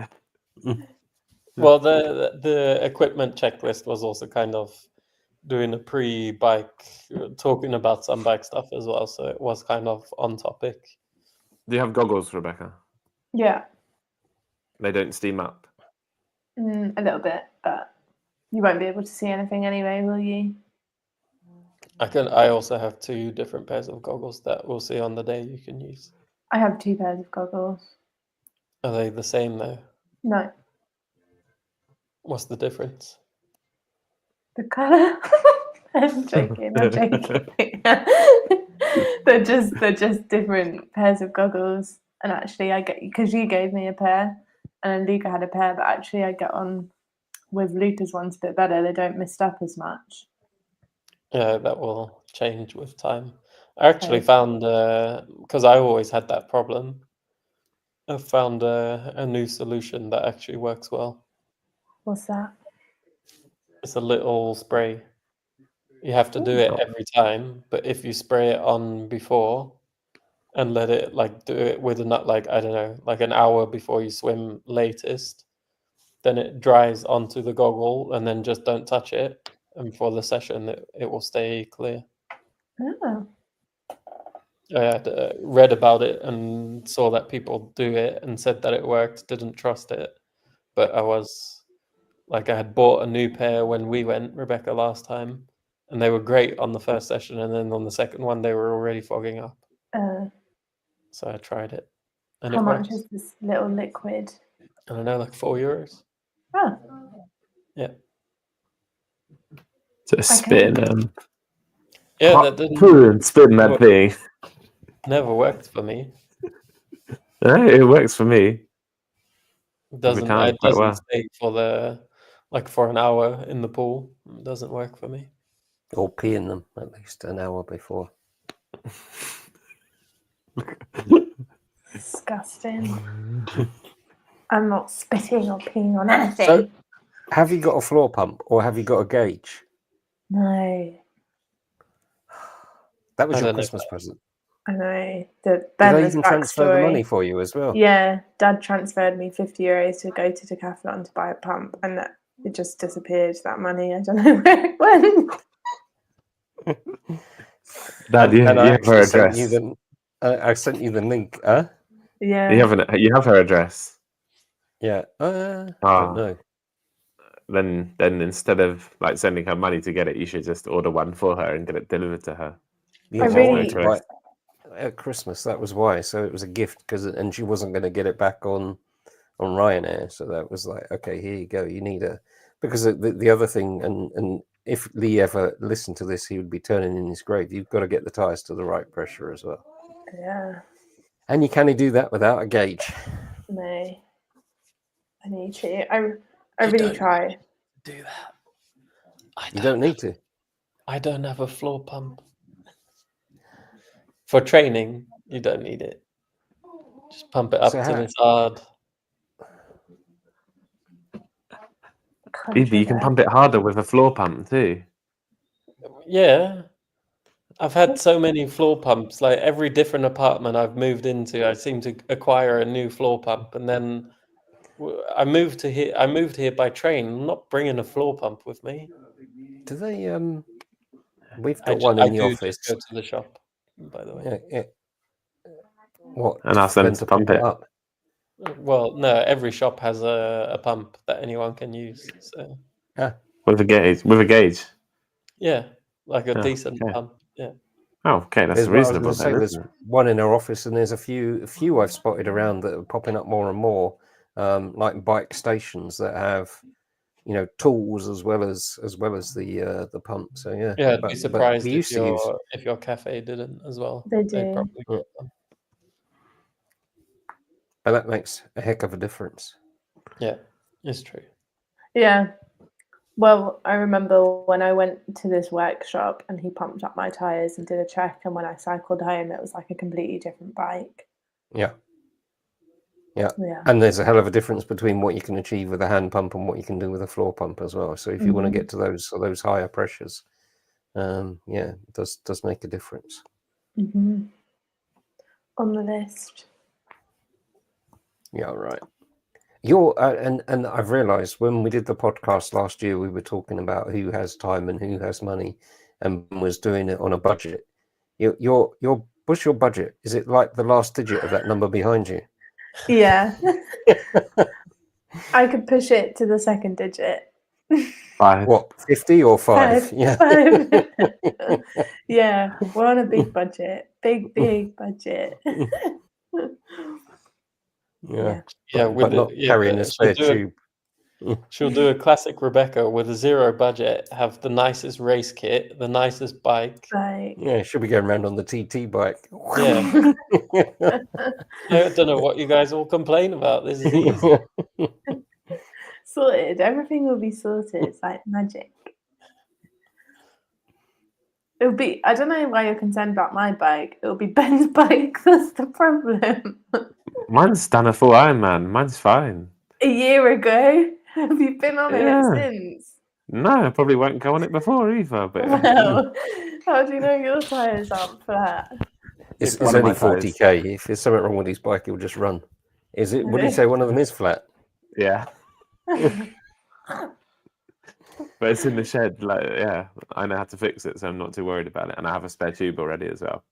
Well, the equipment checklist was also kind of doing a pre-bike, talking about some bike stuff as well. So it was kind of on topic. Do you have goggles, Rebecca? Yeah, They don't steam up. a little bit, but you won't be able to see anything anyway, will you? I also have 2 different pairs of goggles that we'll see on the day you can use. I have 2 pairs of goggles. Are they the same though? No, What's the difference? the colour. I'm joking. they're just different pairs of goggles. And actually, because you gave me a pair, and Luca had a pair, but actually, I get on with Luca's ones a bit better. They don't mist up as much. Yeah, that will change with time. I actually Okay. found, because I always had that problem, I found a new solution that actually works well. What's that? It's a little spray. You have to do it every time, but if you spray it on before and let it do it with a nut, I don't know, like an hour before you swim latest, then it dries onto the goggle and then just don't touch it. And for the session, it will stay clear. Oh, I had read about it and saw that people do it and said that it worked, didn't trust it. But I had bought a new pair when we went, Rebecca, last time, and they were great on the first session. And then on the second one, they were already fogging up. So I tried it. And how it much works. is this little liquid? I don't know, like €4. Oh, Yeah. Just spin Yeah, that didn't spin that thing. never worked for me. No, it works for me. It doesn't well. stay for an hour in the pool. It doesn't work for me. Or pee in them at least an hour before. disgusting. I'm not spitting or peeing on anything. So, have you got a floor pump or have you got a gauge? No, That was I your don't know. Christmas present. I know. Did Ben they was even transfer the backstory. money for you as well? Yeah, Dad transferred me €50 to go to Decathlon to buy a pump, and it just disappeared. That money, I don't know where it went. Dad, you have her sent address. you I sent you the link. Yeah. You have her address. Yeah. Don't Ah. know. Then instead of like sending her money to get it, you should just order one for her and get it delivered to her. Yeah, I well, really- No right, choice. at Christmas, that was why. So it was a gift and she wasn't going to get it back on Ryanair. So that was like, okay, here you go. You need because the other thing, and if Lee ever listened to this, he would be turning in his grave. You've got to get the tires to the right pressure as well. Yeah. And you can't do that without a gauge. No. I need to. I You really don't try. do that. You don't need to. I don't have a floor pump. For training, you don't need it. Just pump it up So till it's hard. Either you can pump it harder with a floor pump too. Yeah. I've had so many floor pumps. Like every different apartment I've moved into, I seem to acquire a new floor pump, and then I moved here. I moved here by train. I'm not bringing a floor pump with me. Do they? We've I got one in the do office. just go to the shop. By the way, Yeah. What? And ask them to pump it. up? well, no, every shop has a pump that anyone can use. So With a gauge. yeah, like a Oh, decent okay. pump. Yeah. Oh, okay, that's There's, I was reasonable going to say, then, there's isn't it? one in our office, and there's a few I've spotted around that are popping up more and more, like bike stations that have, tools as well as the pump. So yeah, Yeah, I'd but be surprised we if used to use. your cafe didn't as well. They They'd do. probably Yeah. get them. And that makes a heck of a difference. Yeah, it's true. Yeah. Well, I remember when I went to this workshop and he pumped up my tires and did a check, and when I cycled home, it was like a completely different bike. Yeah. Yeah. And there's a hell of a difference between what you can achieve with a hand pump and what you can do with a floor pump as well. So if you want to get to those higher pressures, it does make a difference. Mm-hmm. On the list. Yeah, right. You're and I've realised when we did the podcast last year, we were talking about who has time and who has money, and was doing it on a budget. What's your budget? Is it like the last digit of that number behind you? Yeah. I could push it to the second digit. 5. What, 50 or 5? Five. Yeah. 5. Yeah, we're on a big budget. Big budget. Yeah. Yeah, But not carrying a spare she'll tube. She'll do a classic Rebecca with a zero budget, have the nicest race kit, the nicest bike. Like, Yeah, she'll be going around on the TT bike. Yeah. I don't know what you guys all complain about. This is easy. sorted. Everything will be sorted. It's like magic. It'll be. I don't know why you're concerned about my bike. It'll be Ben's bike. That's the problem. Mine's done a full Ironman. Mine's fine. A year ago. Have you been on Yeah. it since? No, I probably won't go on it before either. But Well, how do you know your tyres aren't flat? It's one of only my tires. 40k. If there's something wrong with his bike, he'll just run. Is it? What do you say? One of them is flat. yeah, but it's in the shed. Like, yeah, I know how to fix it, so I'm not too worried about it. And I have a spare tube already as well.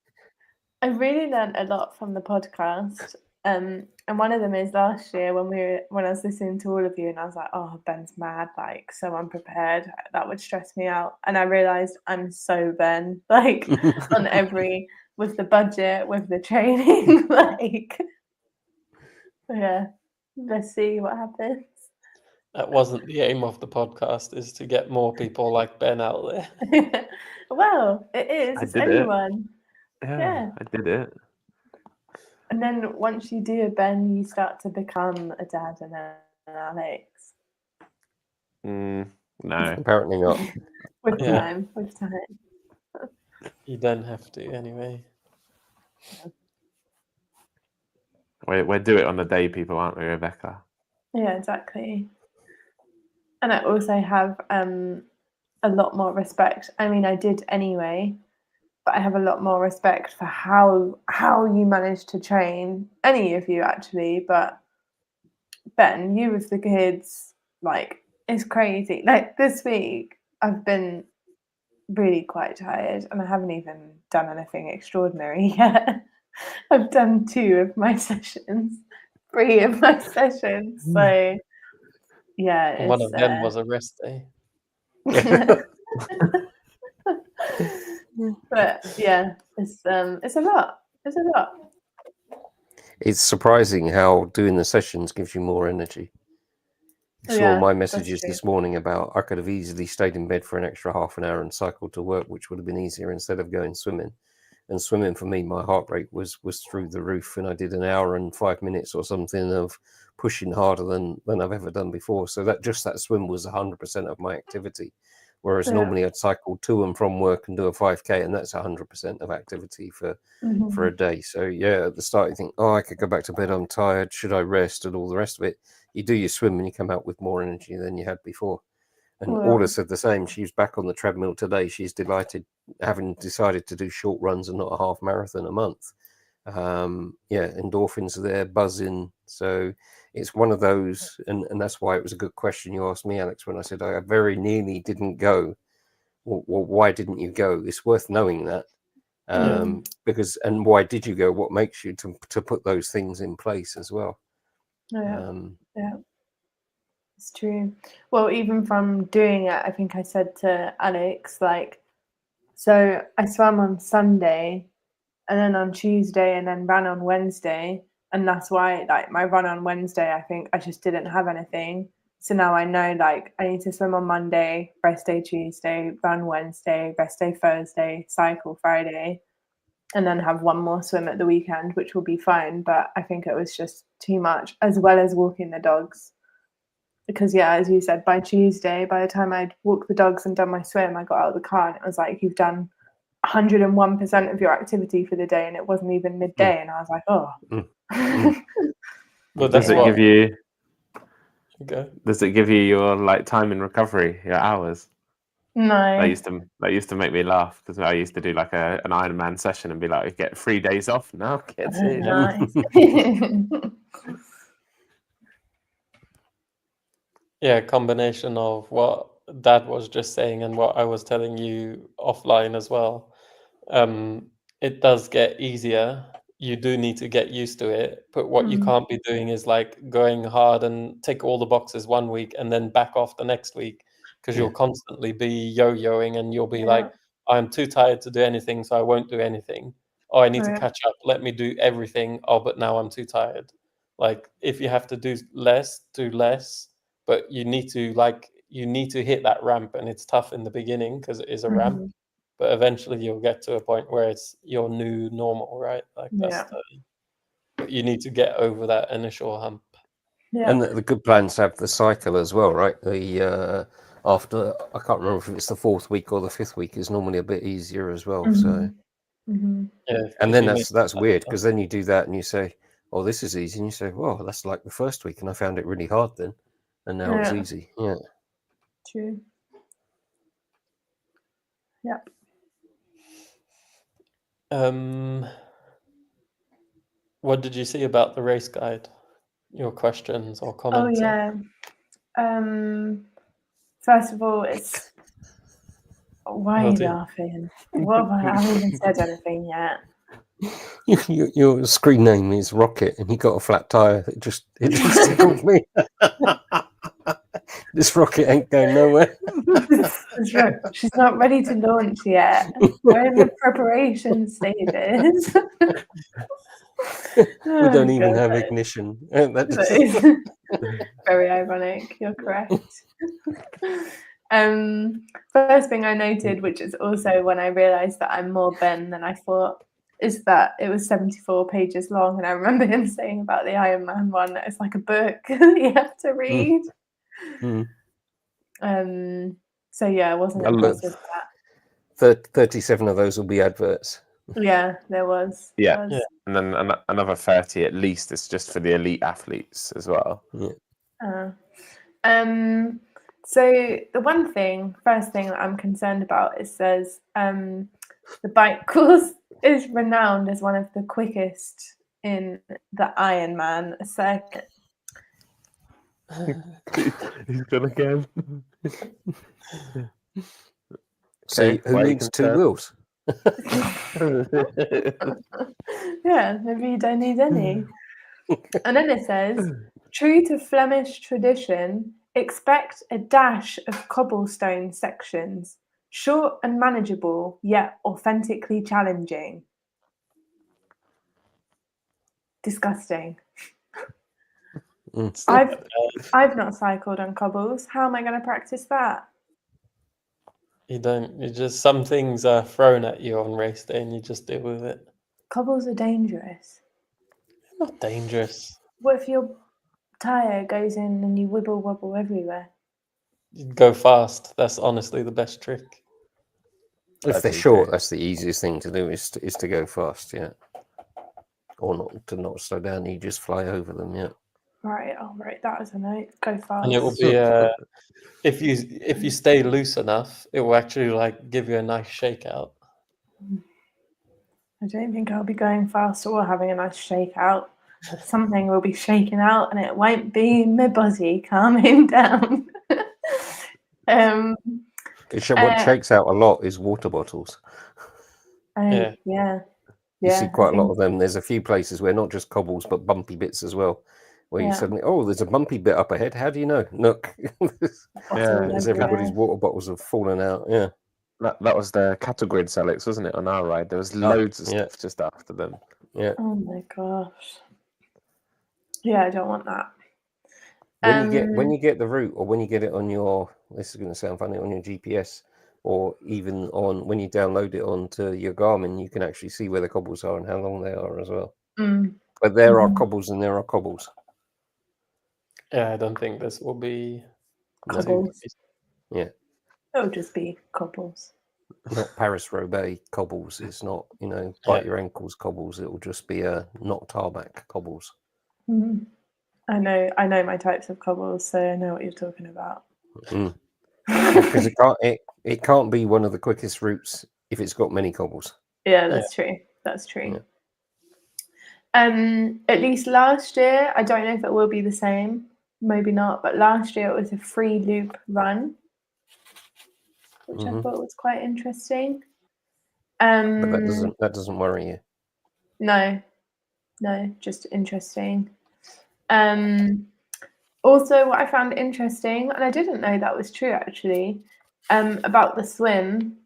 I really learned a lot from the podcast. And one of them is last year when I was listening to all of you, and I was like, oh, Ben's mad, like so unprepared. That would stress me out. And I realised I'm so Ben, like on every with the budget, with the training, like yeah. Let's see what happens. That wasn't the aim of the podcast, is to get more people like Ben out there. Well, it is. I It's did it. anyone. Yeah. I did it. And then once you do a Ben, you start to become a dad and an Alex. No. Apparently not. With Yeah. time. You don't have to anyway. We'll do it on the day, people, aren't we, Rebecca? Yeah, exactly. And I also have a lot more respect. I mean, I did anyway, but I have a lot more respect for how you managed to train, any of you actually. But Ben, you with the kids, like, it's crazy. Like this week, I've been really quite tired, and I haven't even done anything extraordinary yet. I've done 2 of my sessions, 3 of my sessions. So yeah, And one it's of them was a rest day. but yeah, it's a lot. It's a lot. It's surprising how doing the sessions gives you more energy. You saw my messages this morning about I could have easily stayed in bed for an extra half an hour and cycled to work, which would have been easier instead of going swimming. And swimming for me, my heart rate was through the roof, and I did an hour and 5 minutes or something of pushing harder than I've ever done before. So that swim was 100% of my activity. Whereas normally I'd cycle to and from work and do a 5K, and that's 100% of activity for a day. So yeah, at the start you think, oh, I could go back to bed, I'm tired, should I rest, and all the rest of it. You do your swim and you come out with more energy than you had before. And Orla said the same. She's back on the treadmill today. She's delighted, having decided to do short runs and not a half marathon a month. Endorphins are there, buzzing. So it's one of those, and that's why it was a good question you asked me, Alex, when I said I very nearly didn't go. Well, why didn't you go? It's worth knowing that. Because, and why did you go? What makes you to put those things in place as well? It's true. Well, even from doing it, I think I said to Alex, like, so I swam on Sunday and then on Tuesday and then ran on Wednesday. And that's why, like, my run on Wednesday, I think I just didn't have anything. So now I know, like, I need to swim on Monday, rest day Tuesday, run Wednesday, rest day Thursday, cycle Friday, and then have one more swim at the weekend, which will be fine. But I think it was just too much, as well as walking the dogs. Because, yeah, as you said, by Tuesday, by the time I'd walked the dogs and done my swim, I got out of the car and it was like, you've done 101% of your activity for the day, and it wasn't even midday. And I was like, oh. Well, Does it give you? Okay. Does it give you your like time in recovery, your hours? No. That used to make me laugh because I used to do like an Ironman session and be like, get 3 days off. Now get in. Nice. Yeah, a combination of what Dad was just saying and what I was telling you offline as well. It does get easier. You do need to get used to it, but what you can't be doing is like going hard and tick all the boxes one week and then back off the next week, because you'll constantly be yo-yoing and you'll be like, I'm too tired to do anything, so I won't do anything. Oh, I need to catch up. Let me do everything. Oh, but now I'm too tired. Like, if you have to do less, do less. But you need to hit that ramp, and it's tough in the beginning because it is a ramp. But eventually you'll get to a point where it's your new normal, right? Like but you need to get over that initial hump. Yeah. And the good plans have the cycle as well, right? The after, I can't remember if it's the 4th week or the 5th week, is normally a bit easier as well. So and then that's weird, because then you do that and you say, oh, this is easy, and you say, well, that's like the 1st week and I found it really hard then, and now it's easy. True. Yep. What did you see about the race guide? Your questions or comments? Oh yeah. First of all, it's why are you laughing? What have I haven't even said anything yet. Your screen name is Rocket, and you got a flat tire. It just tickled me. This rocket ain't going nowhere. She's not ready to launch yet. We're in the preparation stages. We don't even have ignition. Very ironic. You're correct. First thing I noted, which is also when I realised that I'm more Ben than I thought, is that it was 74 pages long, and I remember him saying about the Ironman one that it's like a book you have to read. So yeah, I wasn't impressed with that. 37 of those will be adverts. Yeah, there was. Yeah. And then another 30 at least is just for the elite athletes as well. So the first thing that I'm concerned about, it says the bike course is renowned as one of the quickest in the Ironman circuit. He's gonna go. So who needs 2 wheels? Yeah, maybe you don't need any. And then it says, true to Flemish tradition, expect a dash of cobblestone sections, short and manageable, yet authentically challenging. Disgusting. It's not bad. I've not cycled on cobbles. How am I going to practice that? You don't. You just some things are thrown at you on race day, and you just deal with it. Cobbles are dangerous. Not dangerous. What if your tyre goes in and you wibble wobble everywhere? You go fast. That's honestly the best trick. If they're That's short, true. that's the easiest thing to do is to go fast, yeah. Or not slow down, you just fly over them, yeah. Right, I'll write that as a note. Go fast. And it will be if you stay loose enough, it will actually like give you a nice shakeout. I don't think I'll be going fast or having a nice shakeout. Something will be shaking out and it won't be my body calming down. What shakes out a lot is water bottles. Yeah. You see I quite a lot think- of them. There's a few places where not just cobbles, but bumpy bits as well, where you Yeah. suddenly, oh, there's a bumpy bit up ahead. How do you know? Look, bottles as everybody's everywhere. water bottles have fallen out. Yeah. That was the cattle grid Salix, wasn't it, on our ride? There was loads of yeah. stuff just after them. Yeah. Oh my gosh. Yeah, I don't want that. When you get the route, or when you get it on your, this is going to sound funny, on your GPS, or even on when you download it onto your Garmin, you can actually see where the cobbles are and how long they are as well. But there are cobbles and there are cobbles. Yeah, I don't think this will be Cobbles. Yeah. It'll just be cobbles. Not Paris-Roubaix cobbles. It's not, bite your ankles cobbles. It will just be not tarmac cobbles. Mm. I know my types of cobbles, so I know what you're talking about. Because it can't be one of the quickest routes if it's got many cobbles. Yeah, that's true. That's true. At least last year, I don't know if it will be the same. Maybe not, but last year it was a free loop run, which I thought was quite interesting. But that doesn't worry you. No, just interesting. Also, what I found interesting, and I didn't know that was true actually, about the swim,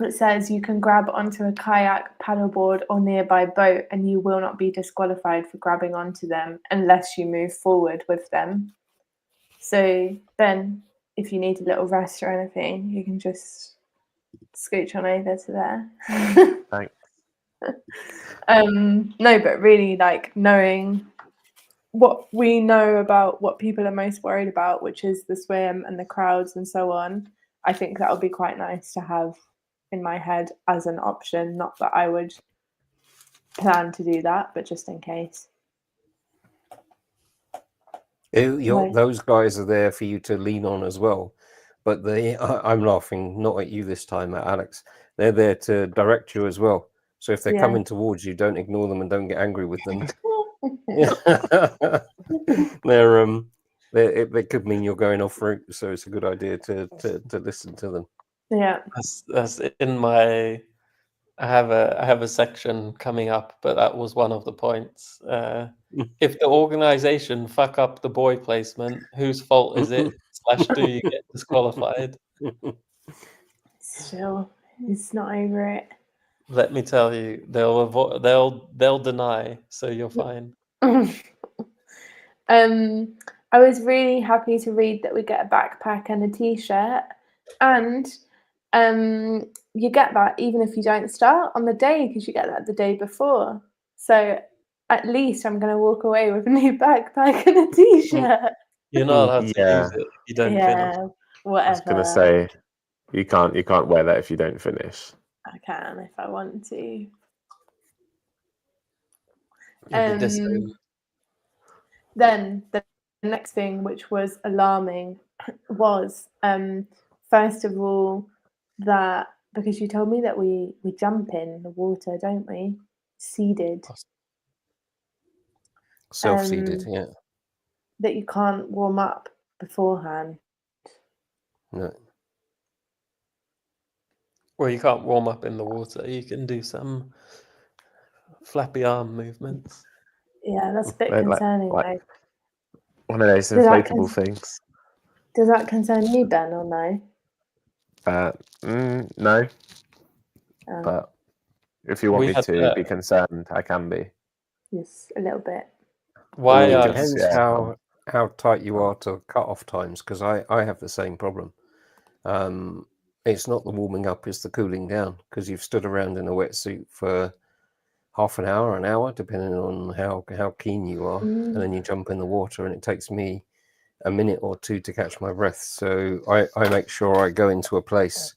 it says you can grab onto a kayak, paddleboard, or nearby boat, and you will not be disqualified for grabbing onto them unless you move forward with them. So then, if you need a little rest or anything, you can just scooch on over to there. Thanks. No, but really, like, knowing what we know about what people are most worried about, which is the swim and the crowds and so on, I think that would be quite nice to have in my head as an option. Not that I would plan to do that, but just in case. Those guys are there for you to lean on as well. But I'm laughing not at you this time, at Alex. They're there to direct you as well. So if they're coming towards you, don't ignore them and don't get angry with them. They could mean you're going off route, so it's a good idea to listen to them. Yeah, that's in my. I have a section coming up, but that was one of the points. If the organization fuck up the buoy placement, whose fault is it? / do you get disqualified? Still, it's not over it. Let me tell you, they'll deny, so you're fine. I was really happy to read that we get a backpack and a t-shirt, and you get that even if you don't start on the day, because you get that the day before. So at least I'm going to walk away with a new backpack and a t-shirt. You're not allowed to use it if you don't finish. Whatever. I was gonna say you can't wear that if you don't finish. I can if I want to. You'll be disowned. Then the next thing, which was alarming, was first of all that, because you told me that we jump in the water, don't we? Seeded. Self-seeded, yeah. That you can't warm up beforehand. No. Well, you can't warm up in the water. You can do some flappy arm movements. Yeah, that's a bit Like- concerning. like- though. One of those Does that inflatable things. Does that concern you, Ben, or no? No, Oh, but if you want We me had to that- be concerned, I can be. just a little bit. Why It It are just- depends yeah. how tight you are to cut-off times, because I have the same problem. It's not the warming up, it's the cooling down, because you've stood around in a wetsuit for half an hour, depending on how keen you are, and then you jump in the water, and it takes me a minute or two to catch my breath. So I make sure I go into a place,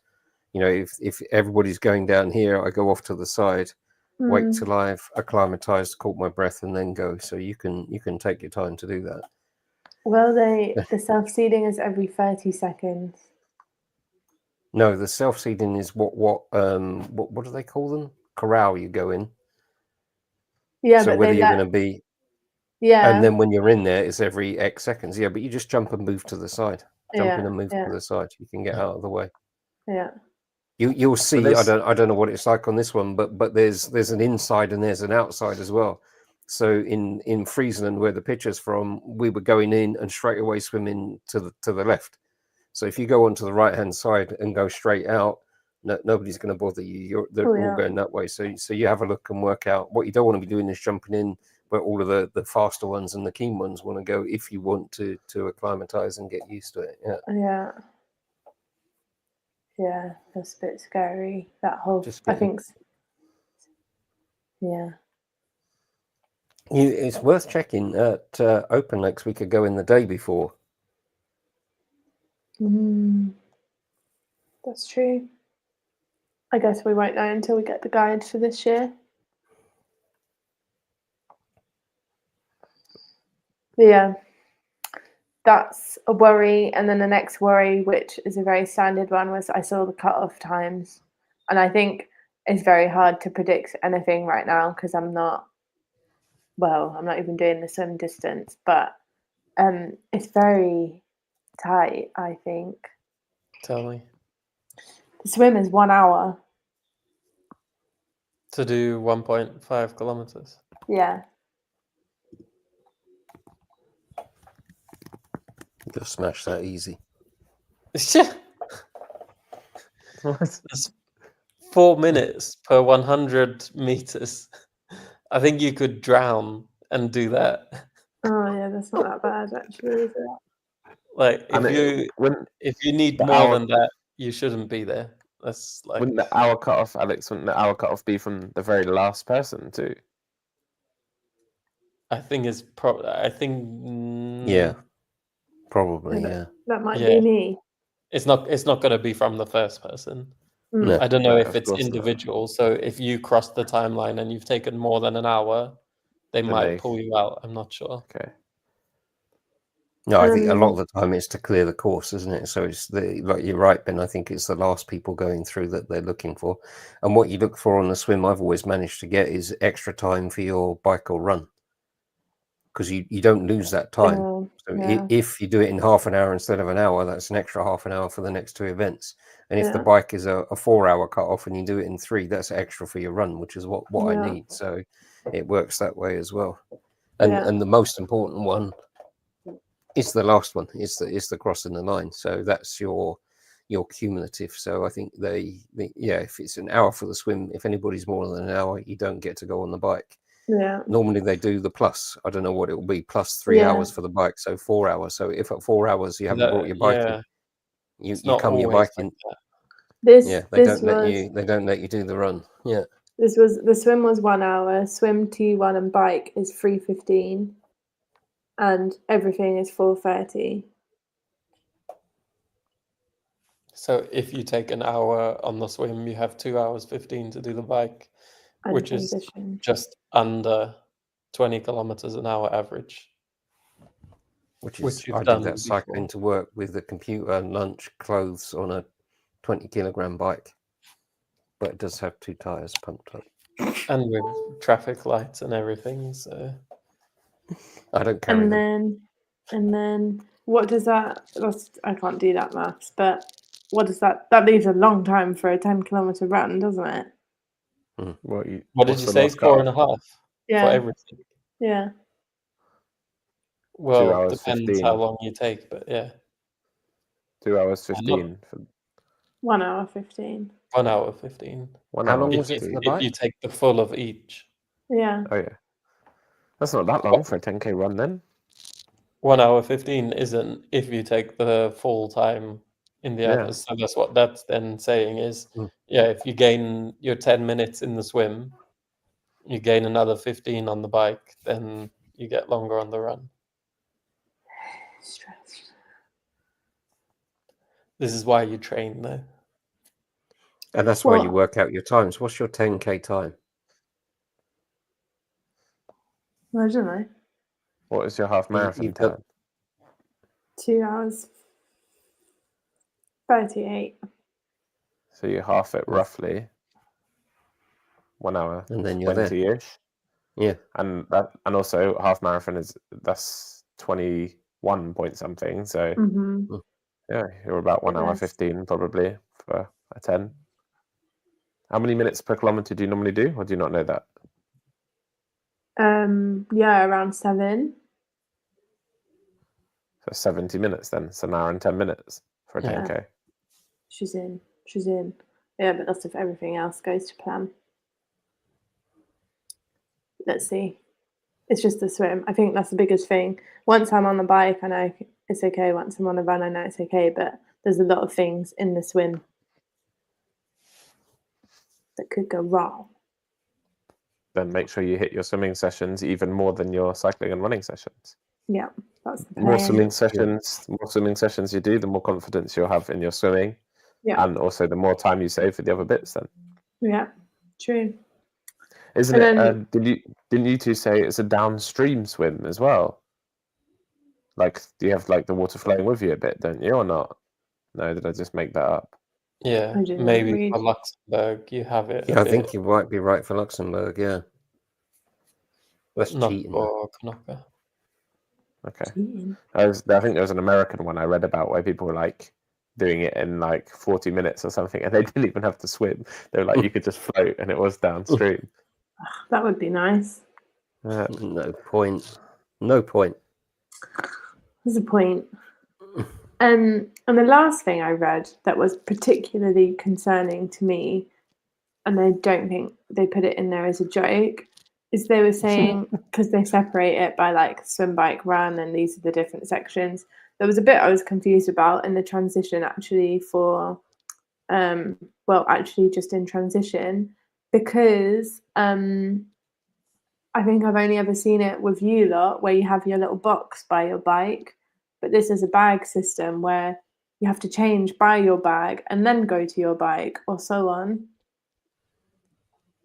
if everybody's going down here, I go off to the side, wait till I've acclimatized, caught my breath, and then go. So you can take your time to do that. Well, the self-seeding is every 30 seconds. No, the self-seeding is what do they call them? Corral you go in. Yeah, So but whether they you're let, going to be, yeah, and then when you're in there, it's every X seconds. Yeah, but you just jump and move to the side. Jump in and move to the side. You can get out of the way. yeah. You'll see. there's- I don't know what it's like on this one, but there's an inside and there's an outside as well. So in Friesland, where the picture's from, we were going in and straight away swimming to the left. So if you go onto the right hand side and go straight out, nobody's going to bother you. They're all going that way. So you have a look and work out. What you don't want to be doing is jumping in where all of the faster ones and the keen ones want to go, if you want to acclimatize and get used to it. Yeah. Yeah, that's a bit scary. That whole, Just I getting- think, yeah. It's worth checking at Open Lakes. We could go in the day before. That's true. I guess we won't know until we get the guide for this year. But yeah, that's a worry. And then the next worry, which is a very standard one, was I saw the cut-off times. And I think it's very hard to predict anything right now because I'm not even doing the swim distance, but it's very tight, I think. Tell me. The swim is 1 hour. To do 1.5 kilometers. Yeah. You'll smash that easy. That's 4 minutes per 100 meters. I think you could drown and do that. Oh yeah, that's not that bad actually, is it? Like And if you need the more hour- than that, you shouldn't be there. That's like wouldn't the hour cut off, Alex? Wouldn't the hour cut off be from the very last person too? I think it's Yeah, probably. Yeah. That might Yeah. be me. It's not going to be from the first person. No. I don't know No, if of it's course not. individual. So if you cross the timeline and you've taken more than an hour, they might they- pull you out. I'm not sure. Okay. No, I think a lot of the time it's to clear the course, isn't it? So it's like you're right, Ben. I think it's the last people going through that they're looking for. And what you look for on the swim, I've always managed to get, is extra time for your bike or run, because you don't lose that time. So if you do it in half an hour instead of an hour, that's an extra half an hour for the next two events. And if the bike is a 4 hour cut off and you do it in 3, that's extra for your run, which is what I need. So it works that way as well. And the most important one is the last one. It's the crossing the line. So that's your cumulative. So I think if it's an hour for the swim, if anybody's more than an hour, you don't get to go on the bike. Yeah. Normally they do the plus. I don't know what it will be, plus 3 hours for the bike, so 4 hours. So if at 4 hours you haven't brought your bike in, you come your bike in. They don't let you do the run. Yeah. The swim was 1 hour. Swim T1 and bike is 3:15, and everything is 4:30. So if you take an hour on the swim, you have 2 hours 15 to do the bike, And which is transition. just under 20 kilometers an hour average. Which you've I do done that cycling to work with the computer, lunch, clothes on a 20-kilogram bike, but it does have 2 tires pumped up. And with traffic lights and everything. So I don't carry them. And then what does that? I can't do that maths, but what does that leaves a long time for a 10-kilometer run, doesn't it? What did what's you the say? last 4.5 for Yeah. everything. Yeah. Well, hours, depends 15. how long you take, but yeah, 2 hours 15. For 1 hour 15. 1 hour 15. 1 How hour long was If it for you, the if you bike? take the full of each, Yeah. Oh yeah, that's not that long for a 10k run then. 1 hour 15 isn't if you take the full time in the Yeah. others. So that's what that's then saying is, Mm. yeah, if you gain your 10 minutes in the swim, you gain another 15 on the bike, then you get longer on the run. Stress. This is why you train, though. And that's why you What? work out your times. What's your 10k time? I don't know. What is your half marathon you've got- time? 2 hours 38. So you half it Well, roughly 1 hour And then you're there. 20-ish. Yeah. And also half marathon that's 21 point something. So Mm-hmm. yeah, you're about 1 hour Yes. 15 probably for a 10. How many minutes per kilometer do you normally do, or do you not know that? Yeah, around 7. So 70 minutes then. It's an hour and 10 minutes for a Yeah. 10k. She's in. Yeah, but that's if everything else goes to plan. Let's see. It's just the swim. I think that's the biggest thing. Once I'm on the bike, I know it's okay. Once I'm on the run, I know it's okay. But there's a lot of things in the swim that could go wrong. Then make sure you hit your swimming sessions even more than your cycling and running sessions. Yeah, that's the The more plan. swimming sessions you do, the more confidence you'll have in your swimming. Yeah. And also the more time you save for the other bits then. Yeah, true. Isn't And it? then- Didn't you two say it's a downstream swim as well? Like, do you have like the water flowing with you a bit, don't you, or not? No, did I just make that up? Yeah, I didn't maybe read. for Luxembourg you have it. Yeah, a I think bit, you might be right for Luxembourg. Yeah. That's not cheating. for Knocker. Okay. Cheating. I think there was an American one I read about where people were like doing it in like 40 minutes or something, and they didn't even have to swim. They were like, you could just float, and it was downstream. That would be nice. No point. No point. There's a point. And the last thing I read that was particularly concerning to me, and I don't think they put it in there as a joke, is they were saying, because they separate it by like swim, bike, run, and these are the different sections. There was a bit I was confused about in the transition actually for, actually just in transition, because I think I've only ever seen it with you lot where you have your little box by your bike, but this is a bag system where you have to change by your bag and then go to your bike or so on.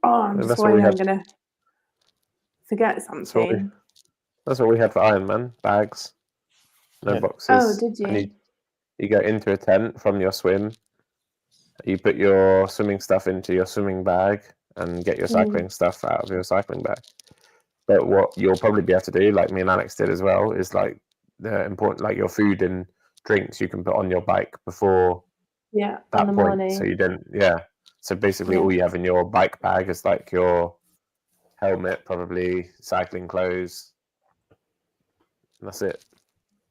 Oh, I'm just That's what we worried I'm had. going to forget something. That's what we had for Ironman, bags, no Yeah. boxes. Oh, did you? And you go into a tent from your swim, you put your swimming stuff into your swimming bag and get your cycling stuff out of your cycling bag. But what you'll probably be able to do, like me and Alex did as well, is like the important, like your food and drinks you can put on your bike before Yeah, that in the point. morning. So you don't, So basically Yeah. all you have in your bike bag is like your helmet, probably cycling clothes. And that's it.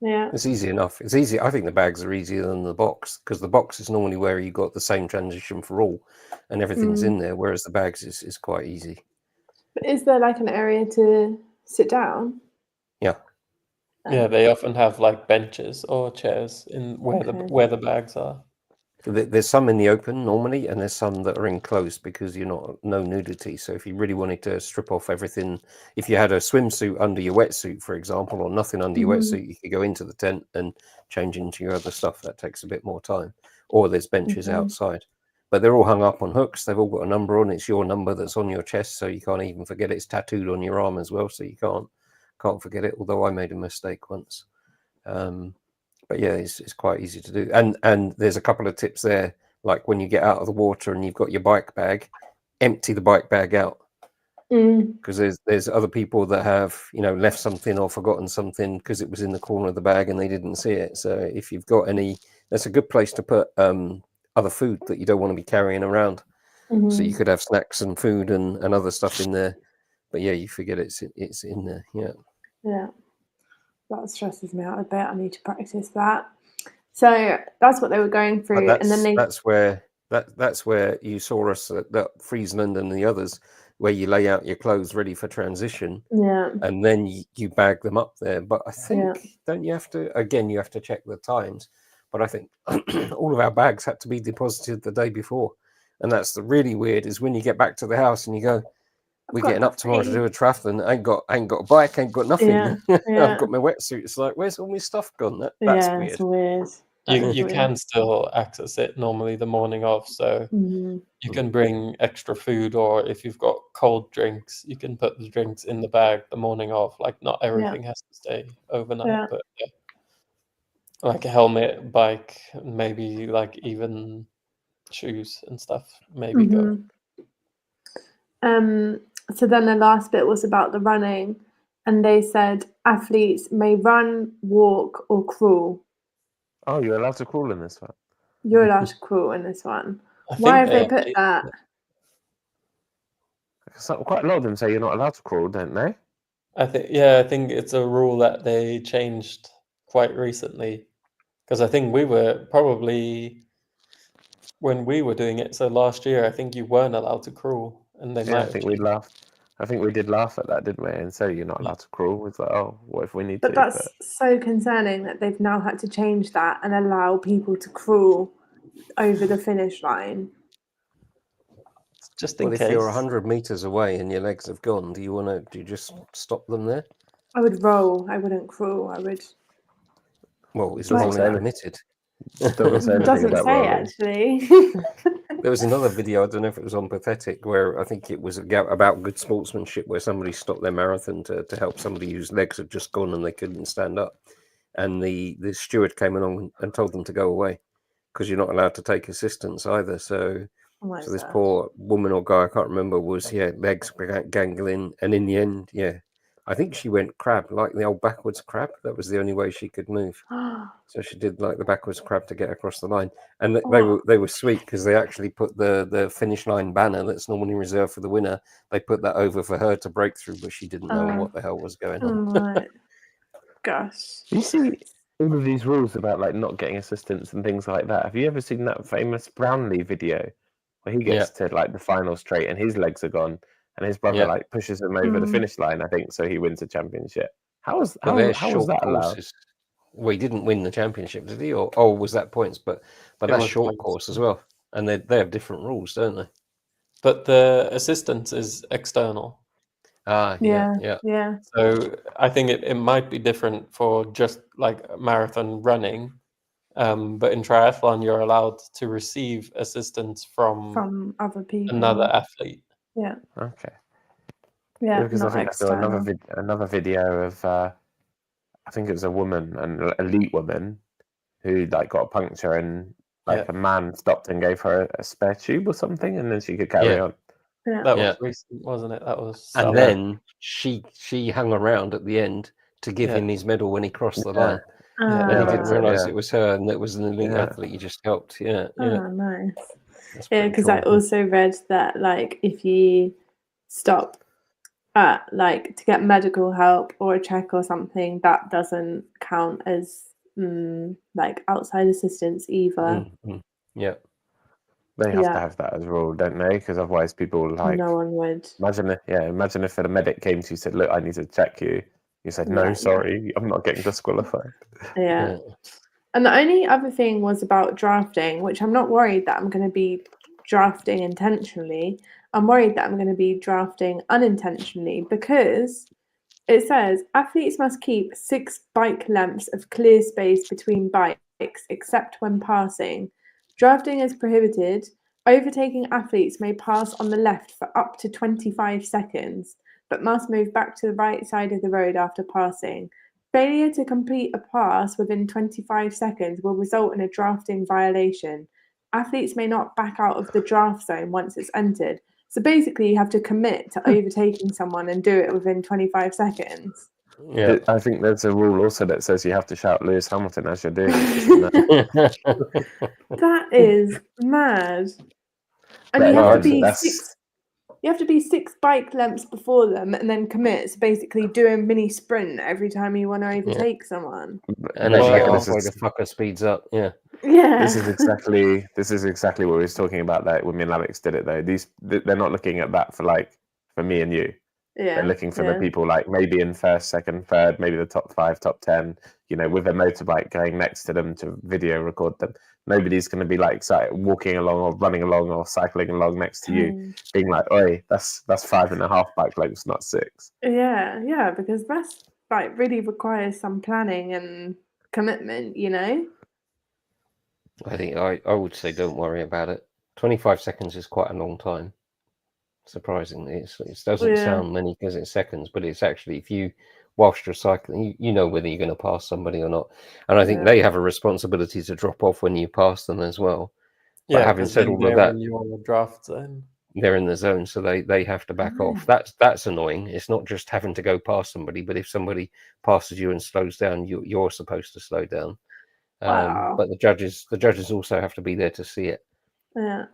Yeah. It's easy enough. It's easy. I think the bags are easier than the box because the box is normally where you got the same transition for all and everything's in there, whereas the bags is quite easy. But is there like an area to sit down? Yeah. Yeah, they often have like benches or chairs in where Okay. where the bags are. There's some in the open normally, and there's some that are enclosed because no nudity. So if you really wanted to strip off everything, if you had a swimsuit under your wetsuit, for example, or nothing under your wetsuit, you could go into the tent and change into your other stuff. That takes a bit more time. Or there's benches outside, but they're all hung up on hooks. They've all got a number on. It's your number that's on your chest, so you can't even forget it. It's tattooed on your arm as well, so you can't forget it. Although I made a mistake once. But yeah, it's quite easy to do. And there's a couple of tips there, like when you get out of the water and you've got your bike bag, empty the bike bag out. Because there's other people that have, left something or forgotten something because it was in the corner of the bag and they didn't see it. So if you've got any, that's a good place to put other food that you don't want to be carrying around. Mm-hmm. So you could have snacks and food and other stuff in there. But yeah, you forget it's in there. Yeah. Yeah. That stresses me out a bit. I need to practice that. So that's what they were going through. But And then that's where you saw us at that Friesland and the others, where you lay out your clothes ready for transition. Yeah. And then you bag them up there. But I think, don't you have to, again, you have to check the times. But I think all of our bags had to be deposited the day before. And that's the really weird is when you get back to the house and you go, we're getting up tomorrow to do a triathlon. I ain't got a bike, ain't got nothing. Yeah. I've got my wetsuit. It's like, where's all my stuff gone? That's weird. It's weird. You can still access it normally the morning of, so you can bring extra food, or if you've got cold drinks, you can put the drinks in the bag the morning of. Like, not everything has to stay overnight, but like a helmet, bike, maybe like even shoes and stuff, maybe go. So then the last bit was about the running, and they said athletes may run, walk, or crawl. Oh, you're allowed to crawl in this one? You're allowed to crawl in this one. Why have they put that? So quite a lot of them say you're not allowed to crawl, don't they? I think it's a rule that they changed quite recently, because I think we were probably, when we were doing it, so last year, I think you weren't allowed to crawl, and they might. I think we laughed. I think we did laugh at that, didn't we? And so you're not allowed to crawl. It's like, oh, what if we need to? But that's so concerning that they've now had to change that and allow people to crawl over the finish line. Just in case. If you're 100 meters away and your legs have gone, do you just stop them there? I would roll. I wouldn't crawl. I would. Well, it's rolling permitted. Doesn't say Doesn't about say rolling. actually. There was another video, I don't know if it was on Pathetic, where I think it was about good sportsmanship, where somebody stopped their marathon to help somebody whose legs had just gone and they couldn't stand up. And the steward came along and told them to go away because you're not allowed to take assistance either. So this poor woman or guy, I can't remember, was, legs gangling. And in the end, I think she went crab, like the old backwards crab. That was the only way she could move. So she did like the backwards crab to get across the line. And they were sweet because they actually put the finish line banner that's normally reserved for the winner. They put that over for her to break through, but she didn't know what the hell was going on. Right. Gosh. You see all of these rules about like not getting assistance and things like that. Have you ever seen that famous Brownlee video where he gets to like the final straight and his legs are gone? And his brother like pushes him over the finish line, I think, so he wins the championship. How was that allowed? Well, he didn't win the championship, did he? Or was that points? But that's short course as well, and they have different rules, don't they? But the assistance is external. Yeah. So I think it might be different for just like marathon running, but in triathlon you're allowed to receive assistance from other people, another athlete. Yeah. Okay. Yeah. Because I think I saw another video of I think it was a woman, an elite woman, who like got a puncture and like a man stopped and gave her a spare tube or something, and then she could carry on. Yeah. That was recent, wasn't it? That was. And then she hung around at the end to give him his medal when he crossed the line. And he didn't realise it was her, and it was an elite athlete. He just helped. Oh, nice. Because I also read that like if you stop like to get medical help or a check or something, that doesn't count as like outside assistance either. Yeah. They have to have that as a rule, don't they? Because otherwise people like no one would. Imagine if a medic came to you and said, look, I need to check you. You said, no, sorry, I'm not getting disqualified. Yeah. And the only other thing was about drafting, which I'm not worried that I'm going to be drafting intentionally. I'm worried that I'm going to be drafting unintentionally, because it says athletes must keep 6 bike lengths of clear space between bikes, except when passing. Drafting is prohibited. Overtaking athletes may pass on the left for up to 25 seconds, but must move back to the right side of the road after passing. Failure to complete a pass within 25 seconds will result in a drafting violation. Athletes may not back out of the draft zone once it's entered. So basically, you have to commit to overtaking someone and do it within 25 seconds. Yeah. I think there's a rule also that says you have to shout Lewis Hamilton as you're doing it. That is mad. And But you have to again, be that's- six. You have to be 6 bike lengths before them and then commit. So basically, do a mini sprint every time you want to overtake someone. And as you get Well, halfway, the fucker speeds up. Yeah. Yeah. This is exactly what we was talking about. That when me and Alex did it though. They're not looking at that for me and you. Yeah. They're looking for the people like maybe in first, second, third, maybe the top 5, top 10. You know, with a motorbike going next to them to video record them. Nobody's going to be like walking along or running along or cycling along next to you, being like, "Oi, that's 5.5 bike lengths, not 6." Yeah, because that's like really requires some planning and commitment, you know? I think I would say don't worry about it. 25 seconds is quite a long time. Surprisingly, it doesn't sound many because it's seconds, but it's actually, if you, whilst you're cycling, you know whether you're going to pass somebody or not. And I think they have a responsibility to drop off when you pass them as well. But having said all of that, in your draft zone. they're in the zone, so they have to back off. That's annoying. It's not just having to go past somebody, but if somebody passes you and slows down, you're supposed to slow down. But the judges also have to be there to see it. Yeah.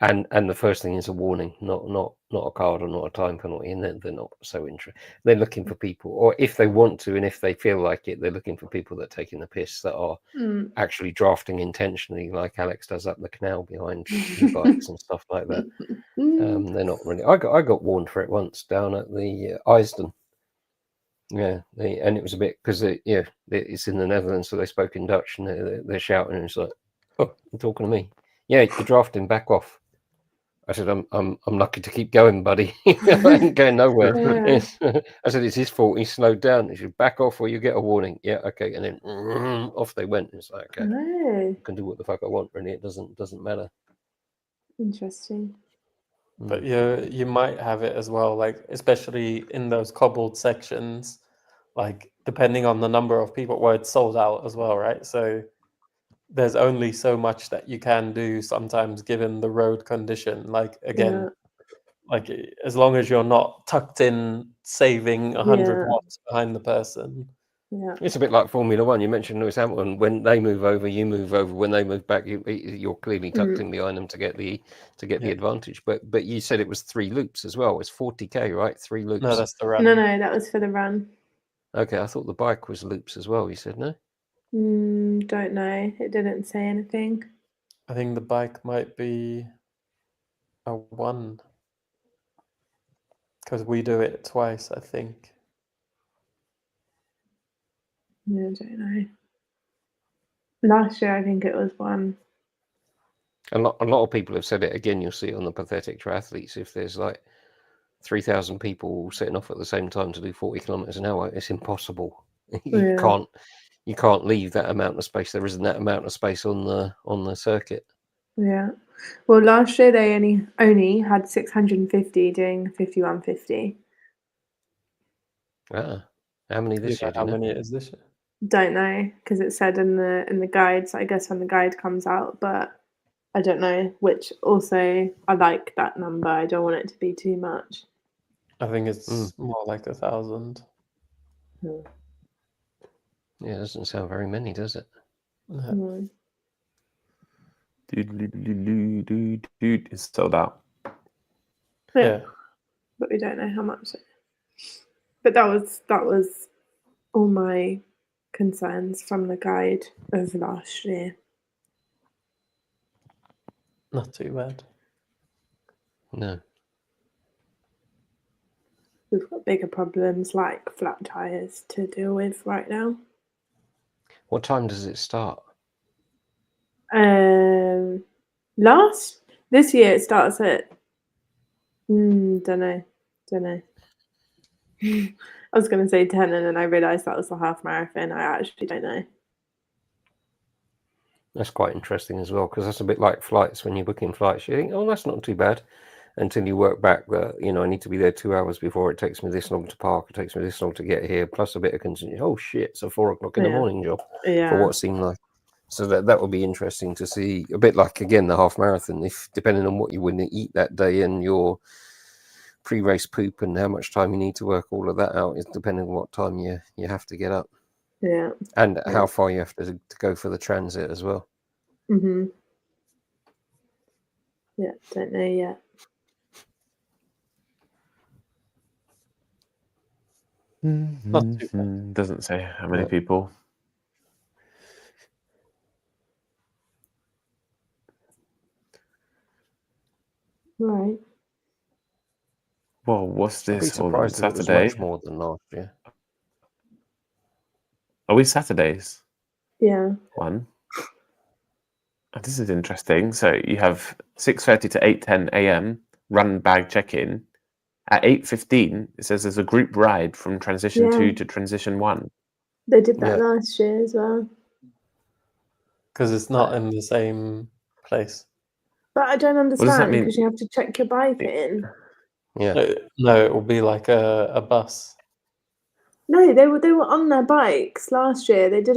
And the first thing is a warning, not a card or not a time penalty, and they're not so interested. They're looking for people, or if they want to, and if they feel like it, they're looking for people that are taking the piss, that are actually drafting intentionally, like Alex does up the canal behind e-bikes and stuff like that. They're not really. I got warned for it once down at the Eisden. Yeah, and it was a bit because it's in the Netherlands, so they spoke in Dutch, and they're shouting, and it's like, "Oh, you're talking to me? Yeah, you're drafting. Back off." I said, I'm lucky to keep going, buddy. I ain't going nowhere. I said, it's his fault. He slowed down. He should back off or you get a warning. Yeah, okay. And then off they went. It's like, okay, I can do what the fuck I want, really. It doesn't matter. Interesting. But you might have it as well, like especially in those cobbled sections, like depending on the number of people, well, it's sold out as well, right? So there's only so much that you can do sometimes given the road condition. Like again, like as long as you're not tucked in saving 100 watts behind the person. Yeah. It's a bit like Formula One. You mentioned Lewis Hamilton. When they move over, you move over. When they move back, you're clearly tucked in behind them to get the advantage. But you said it was 3 loops as well. It's 40k, right? 3 loops. No, that's the run. No, that was for the run. Okay, I thought the bike was loops as well. You said no. Don't know. It didn't say anything. I think the bike might be a 1 because we do it twice, I think. I don't know. Last year, I think it was 1. A lot of people have said it. Again, you'll see it on the pathetic triathletes. If there's like 3,000 people setting off at the same time to do 40 kilometers an hour, it's impossible. You can't leave that amount of space. There isn't that amount of space on the circuit. Yeah. Well, last year they only had 650 doing 5150. How many this year? How many it is this year? Don't know, because it said in the guide. So I guess when the guide comes out, but I don't know. Which also I like that number. I don't want it to be too much. I think it's more like 1,000. Yeah, it doesn't sound very many, does it? No. It's sold out. Yeah, but we don't know how much. But that was all my concerns from the guide of last year. Not too bad. No. We've got bigger problems like flat tires to deal with right now. What time does it start? This year it starts at don't know. I was going to say 10 and then I realised that was the half marathon. I actually don't know. That's quite interesting as well, because that's a bit like flights. When you're booking flights, you think, oh, that's not too bad, until you work back that, I need to be there 2 hours before. It takes me this long to park. It takes me this long to get here, plus a bit of contingency. Oh shit, it's a 4 o'clock in the morning job for what seemed like. So that would be interesting to see. A bit like, again, the half marathon. If depending on what you want to eat that day and your pre-race poop and how much time you need to work all of that out is depending on what time you have to get up Yeah. and how far you have to go for the transit as well. Mhm. Yeah, don't know yet. Not too bad. Doesn't say how many Yeah. people. Right. Well, what's I'd be this? Hold on, surprised if it was Saturday. much more than last year. Are we Saturdays? Yeah. One. Oh, this is interesting. So you have 6:30 to 8:10 a.m. run bag check-in. At 8:15, it says there's a group ride from transition 2 to transition 1. They did that Yeah. last year as well. Because it's not in the same place. But I don't does that understand mean? because you have to check your bike in. Yeah. No, it will be like a bus. No, they were on their bikes last year. They did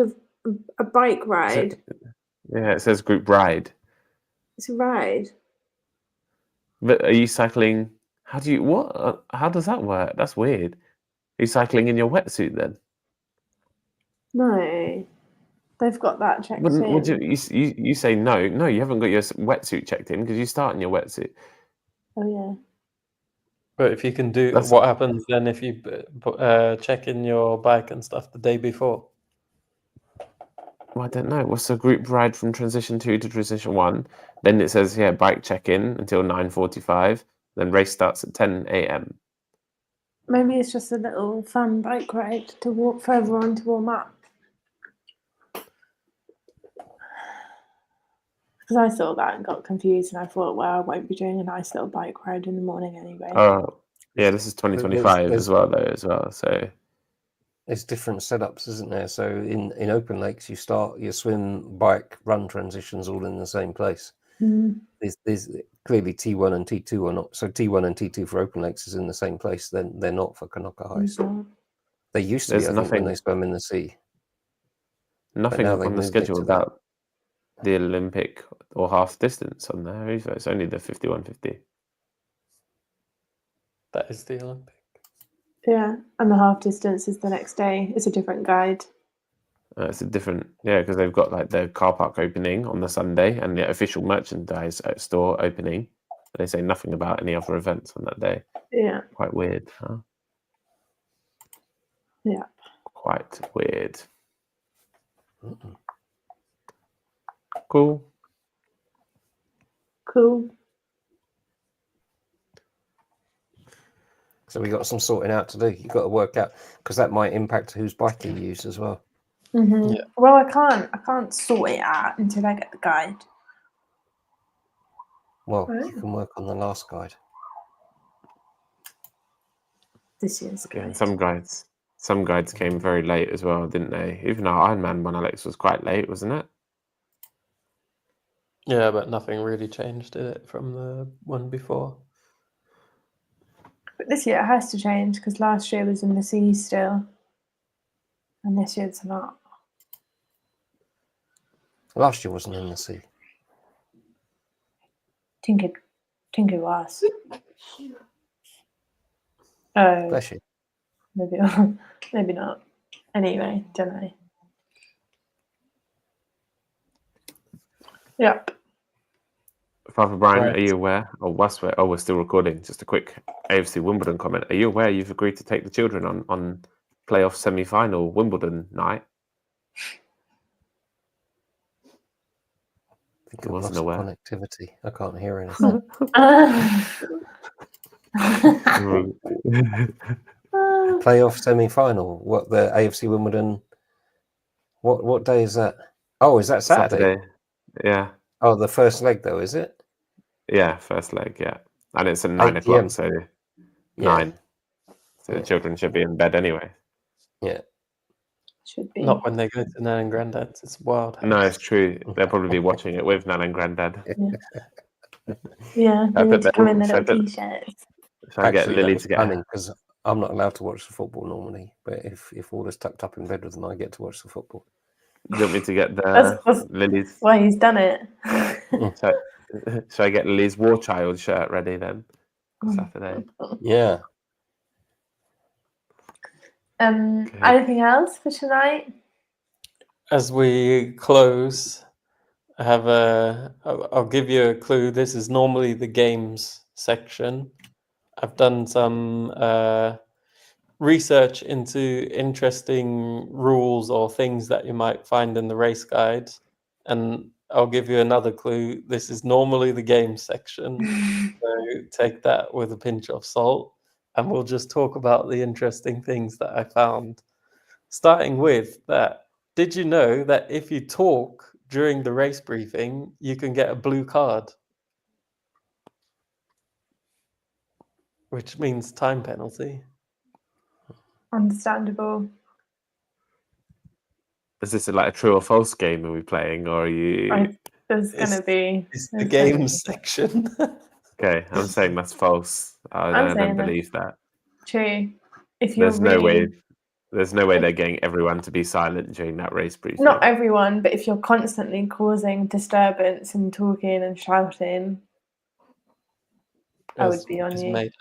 a bike Is ride. Yeah, it says group ride. It's a ride. But are you cycling? How do you what? How does that work? That's weird. Are you cycling in your wetsuit then? No, they've got that checked Would in. you say no? No, you haven't got your wetsuit checked in because you start in your wetsuit. Oh yeah. But if you can do, That's- what happens then if you check in your bike and stuff the day before? Well, I don't know. What's the group ride from transition 2 to transition 1? Then it says bike check in until 9:45. Then race starts at 10 a.m. Maybe it's just a little fun bike ride to walk for everyone to warm up. Because I saw that and got confused, and I thought, well, I won't be doing a nice little bike ride in the morning anyway. Oh, yeah. This is 2025 as well. So There's different setups, isn't there? So in open lakes, you start your swim, bike, run transitions all in the same place. Mm. There's clearly T1 and T2 are not. So T1 and T2 for open lakes is in the same place. Then they're not for Kanaka High. So, They used to be, There's I think, when nothing- they swam in the sea. nothing now they've on the moved it schedule to that. about the Olympic or half distance on there either. It's only the 5150. That is the Olympic. yeah, and the half distance is the next day. It's a different guide. It's a different, because they've got like the car park opening on the Sunday and the official merchandise store opening. They say nothing about any other events on that day. Yeah, Quite weird, huh? yeah. Quite weird. Mm-mm. Cool. Cool. So we got some sorting out to do. You've got to work out because that might impact whose bike you use as well. Mm-hmm. Yeah. Well, I can't sort it out until I get the guide. Well, Right. you can work on the last guide. This year's Yeah, guide. and some guides came very late as well, didn't they? Even our Ironman one, Alex, was quite late, wasn't it? Yeah, but nothing really changed, did it, from the one before? But this year it has to change because last year was in the sea still, and this year it's not. Last year wasn't in the sea. Think it was. Oh, Bless you. maybe not. Anyway, don't know. Yep. Father Brian, Right. are you aware? Oh, we're still recording. Just a quick AFC Wimbledon comment. Are you aware you've agreed to take the children on playoff semi-final Wimbledon night? I think I I've wasn't lost aware. connectivity. I can't hear anything. Playoff semi-final. What, the AFC Wimbledon? What day is that? Oh, is that Saturday? Yeah. Oh, the first leg though, is it? Yeah, first leg, yeah. And it's at 9 8 o'clock, PM. so Yeah. 9. So the children should be in bed anyway. Yeah. Should be. Not when they go to Nan and Granddad's. It's wild house. No, it's true. They'll probably be watching it with Nan and Granddad. Yeah, I they need bet to come in they- their I little bet- t-shirts. Should I get Actually, that Lily was to get planning because I'm not allowed to watch the football normally. But if Walter's tucked up in bed with them, I get to watch the football. Do you want me to get That's Lily's? why he's done it. Should I get Lily's War Child shirt ready then? Saturday. Yeah. Anything else for tonight? As we close, I'll give you a clue. This is normally the games section. I've done some research into interesting rules or things that you might find in the race guide, and I'll give you another clue. This is normally the games section, so take that with a pinch of salt, and we'll just talk about the interesting things that I found. Starting with that, did you know that if you talk during the race briefing, you can get a blue card? Which means time penalty. Understandable. Is this like a true or false game are we playing, or are you? There's going to be. It's the games section. Okay, I'm saying that's false. I I'm saying don't that. believe that. True. If you're There's really, no way. There's no way they're getting everyone to be silent during that race briefing. not everyone, but if you're constantly causing disturbance and talking and shouting, I would be on It's you. made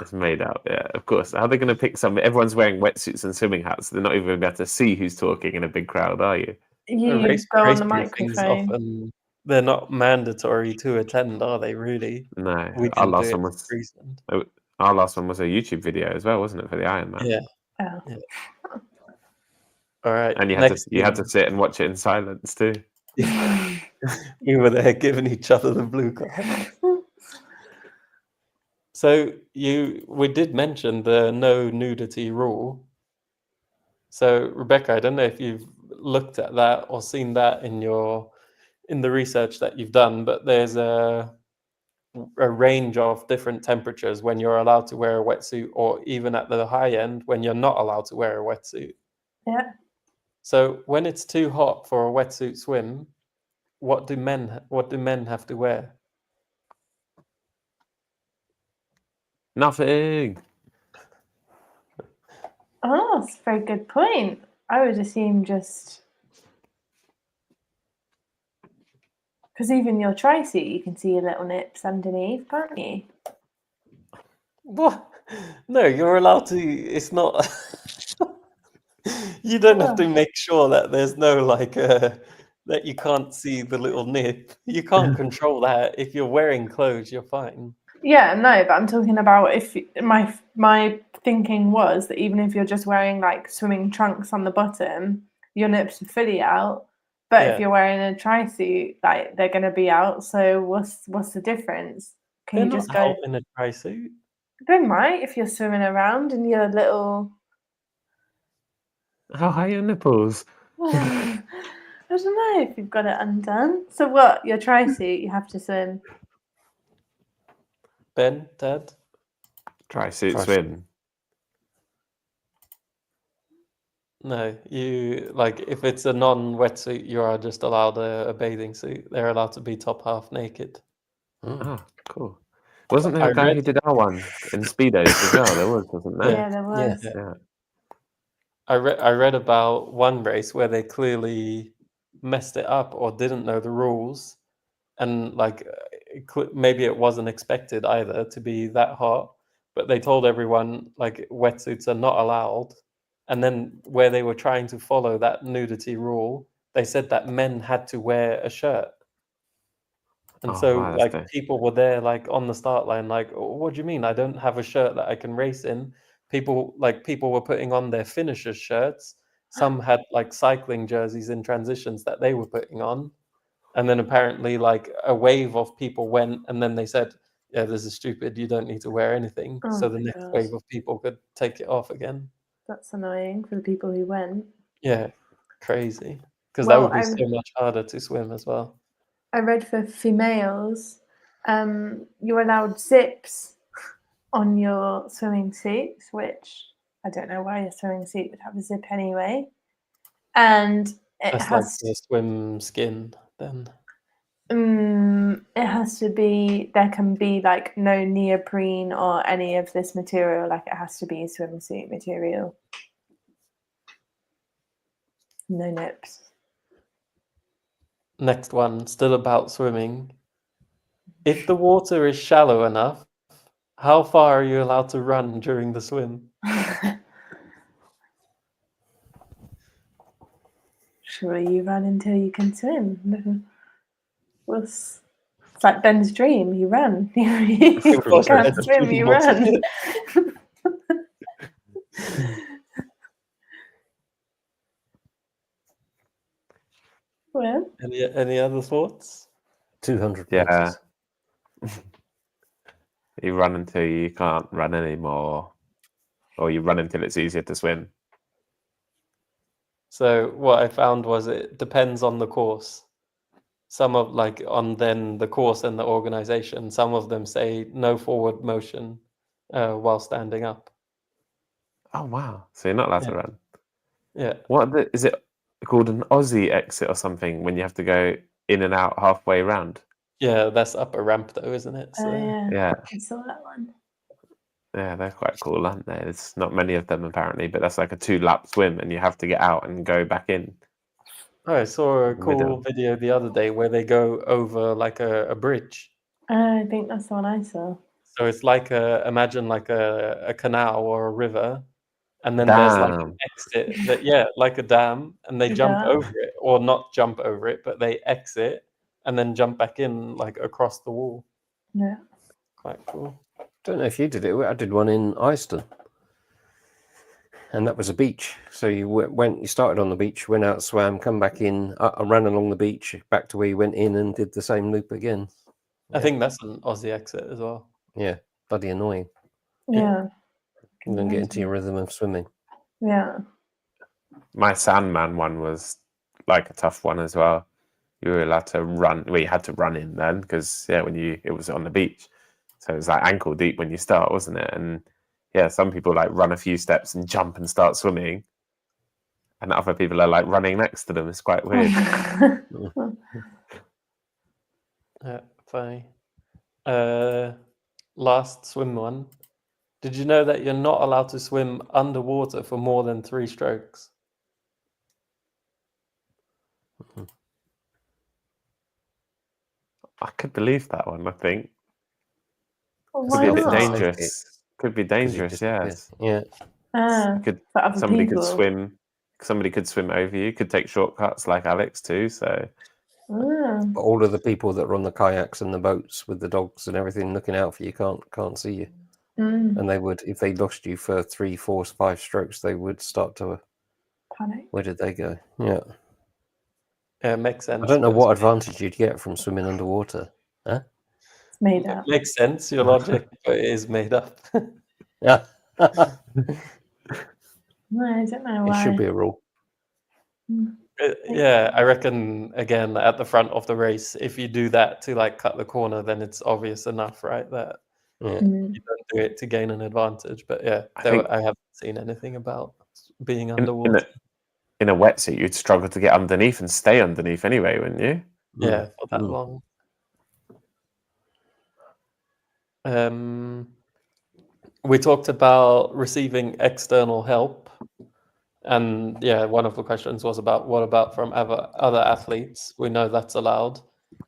It's made up, yeah, of course. How are they going to pick some? Everyone's wearing wetsuits and swimming hats. So they're not even going to be able to see who's talking in a big crowd, are you? You race go on the briefings microphone. often, they're not mandatory to attend, are they? Really? No. We Our can do last it one for was reason. our last one was a YouTube video as well, wasn't it, for the Ironman? Yeah. Oh. Yeah. All right. And you had to sit and watch it in silence too. We were there giving each other the blue card. So we did mention the no nudity rule. So Rebecca, I don't know if you've looked at that or seen that in the research that you've done, but there's a range of different temperatures when you're allowed to wear a wetsuit, or even at the high end when you're not allowed to wear a wetsuit. Yeah. So when it's too hot for a wetsuit swim, what do men have to wear? Nothing. Oh, that's a very good point. I would assume just because even your tri-suit, you can see your little nips underneath, can't you? What? No, you're allowed to. It's not. You don't have to make sure that there's no that you can't see the little nip. You can't control that. If you're wearing clothes, you're fine. Yeah, no, but I'm talking about if my thinking was that even if you're just wearing like swimming trunks on the bottom, your nips are fully out. But if Yeah. you're wearing a tri-suit, like they're going to be out. So what's the difference? Can They're you not just go? out in a dry suit. They might if you're swimming around in your little. How high are your nipples? I don't know if you've got it undone. So what? Your tri-suit, you have to swim. Ben, Dad. Tri-suit Tri-suit. swim. No, you if it's a non-wetsuit, you are just allowed a bathing suit. They're allowed to be top half naked. Oh, cool. Wasn't there I a guy read- who did our one in Speedos as well? There was, wasn't there? Yeah, there was. Yeah. I read about one race where they clearly messed it up or didn't know the rules, and maybe it wasn't expected either to be that hot, but they told everyone wetsuits are not allowed, and then where they were trying to follow that nudity rule, they said that men had to wear a shirt. And Oh, so wow, that's fair. people were there on the start line what do you mean I don't have a shirt that I can race in? People were putting on their finishers shirts. Some had cycling jerseys in transitions that they were putting on, and then apparently a wave of people went, and then they said, yeah, this is stupid, you don't need to wear anything. Oh So the my next gosh. wave of people could take it off again. That's annoying for the people who went. Yeah, crazy, because Well, that would be so much harder to swim as well. I read for females, you're allowed zips on your swimming suits, which I don't know why a swimming suit would have a zip anyway. And it That's has the swim skin then. it has to be, there can be no neoprene or any of this material, it has to be swimsuit material. No nips. Next one, still about swimming. If the water is shallow enough, How far are you allowed to run during the swim? Surely you run until you can swim. Well, it's like Ben's dream. You run. If you was can't Ben's swim, dream, you wasn't run. Well, Any other thoughts? 200 Yeah. meters. You run until you can't run anymore, or you run until it's easier to swim. So what I found was it depends on the course. Some of on then the course and the organization, some of them say no forward motion while standing up. Oh wow! So you're not allowed to Yeah. run. Yeah. Is it called an Aussie exit or something when you have to go in and out halfway round? Yeah, that's up a ramp though, isn't it? So Yeah, I saw that one. yeah, they're quite cool, aren't they? There's not many of them apparently, but that's like a 2-lap swim, and you have to get out and go back in. I saw a the cool middle. video the other day where they go over like a bridge. I think that's the one I saw. So it's like imagine like a canal or a river, and then there's like an Damn. exit that like a dam, and they jump Yeah. over it, or not jump over it, but they exit and then jump back in like across the wall. Yeah. Quite cool. Don't know if you did it. I did one in Iceland, and that was a beach. So you started on the beach, went out, swam, come back in, ran along the beach, back to where you went in, and did the same loop again. I think that's an Aussie exit as well. Yeah, bloody annoying. Yeah. And then get into your rhythm of swimming. Yeah. My Sandman one was like a tough one as well. You were allowed to run. Well, you had to run in then because it was on the beach, so it was like ankle deep when you start, wasn't it? And yeah, some people like run a few steps and jump and start swimming, and other people are like running next to them. It's quite weird. Yeah, funny. Last swim one. Did you know that you're not allowed to swim underwater for more than 3 strokes? I could believe that one. I think Why could be a bit not? dangerous. Could be dangerous. Yes. Yeah. For other Somebody people. could swim. Somebody could swim over you. Could take shortcuts like Alex too. So But all of the people that are on the kayaks and the boats with the dogs and everything looking out for you can't see you. And they would, if they lost you for 3, 4, 5 strokes, they would start to Panic. Where did they go? Yeah. Yeah, it makes sense. I don't know but what advantage you'd get from swimming underwater. Huh? It's made it up. makes sense, your logic, but it is made up. Yeah. No, I don't know It why. should be a rule. Yeah, I reckon again at the front of the race, if you do that to like cut the corner, then it's obvious enough, right? That Yeah. you don't do it to gain an advantage. But yeah, I haven't seen anything about being underwater. in a wetsuit, you'd struggle to get underneath and stay underneath anyway, wouldn't you? Yeah, for that long. We talked about receiving external help. And yeah, one of the questions was about what about from other athletes? We know that's allowed.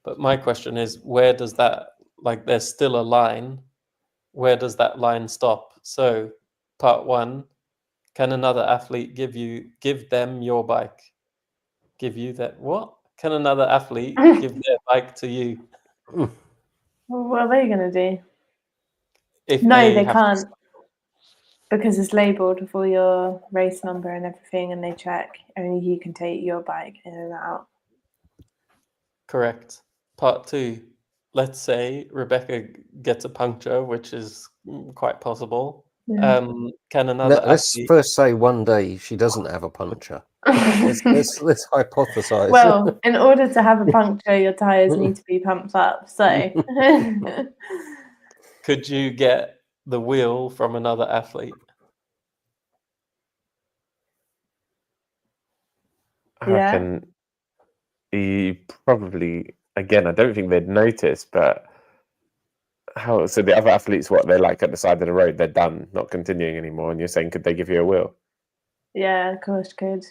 But my question is, where does that, like, there's still a line. Where does that line stop? So, part 1, can another athlete give them your bike? Give you that? What? Can another athlete give their bike to you? Well, what are they going to do? If No, they have can't. Because it's labelled with all your race number and everything, and they check. Only you can take your bike in and out. Correct. Part 2. Let's say Rebecca gets a puncture, which is quite possible. Yeah. Can another Let's athlete? first say one day she doesn't have a puncture. Let's hypothesize. Well, in order to have a puncture, your tyres need to be pumped up. So, Could you get the wheel from another athlete? I Yeah. reckon you probably, again, I don't think they'd notice, but how? So the other athletes, what they're like at the side of the road, they're done, not continuing anymore. And you're saying, could they give you a wheel? yeah, of course, good.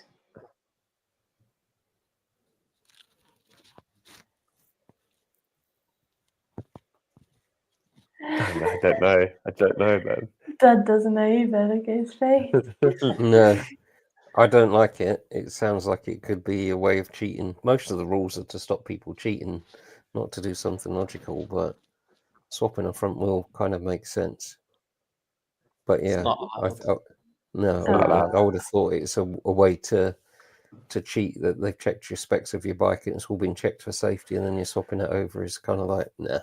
I don't know. I don't know, man. Dad doesn't know either. Look at his face. No, I don't like it. It sounds like it could be a way of cheating. Most of the rules are to stop people cheating, not to do something logical, but swapping a front wheel kind of makes sense. But It's yeah, not I, allowed. I, no, allowed. I would have thought it's a way to cheat, that they've checked your specs of your bike and it's all been checked for safety, and then you're swapping it over is kind of like, nah.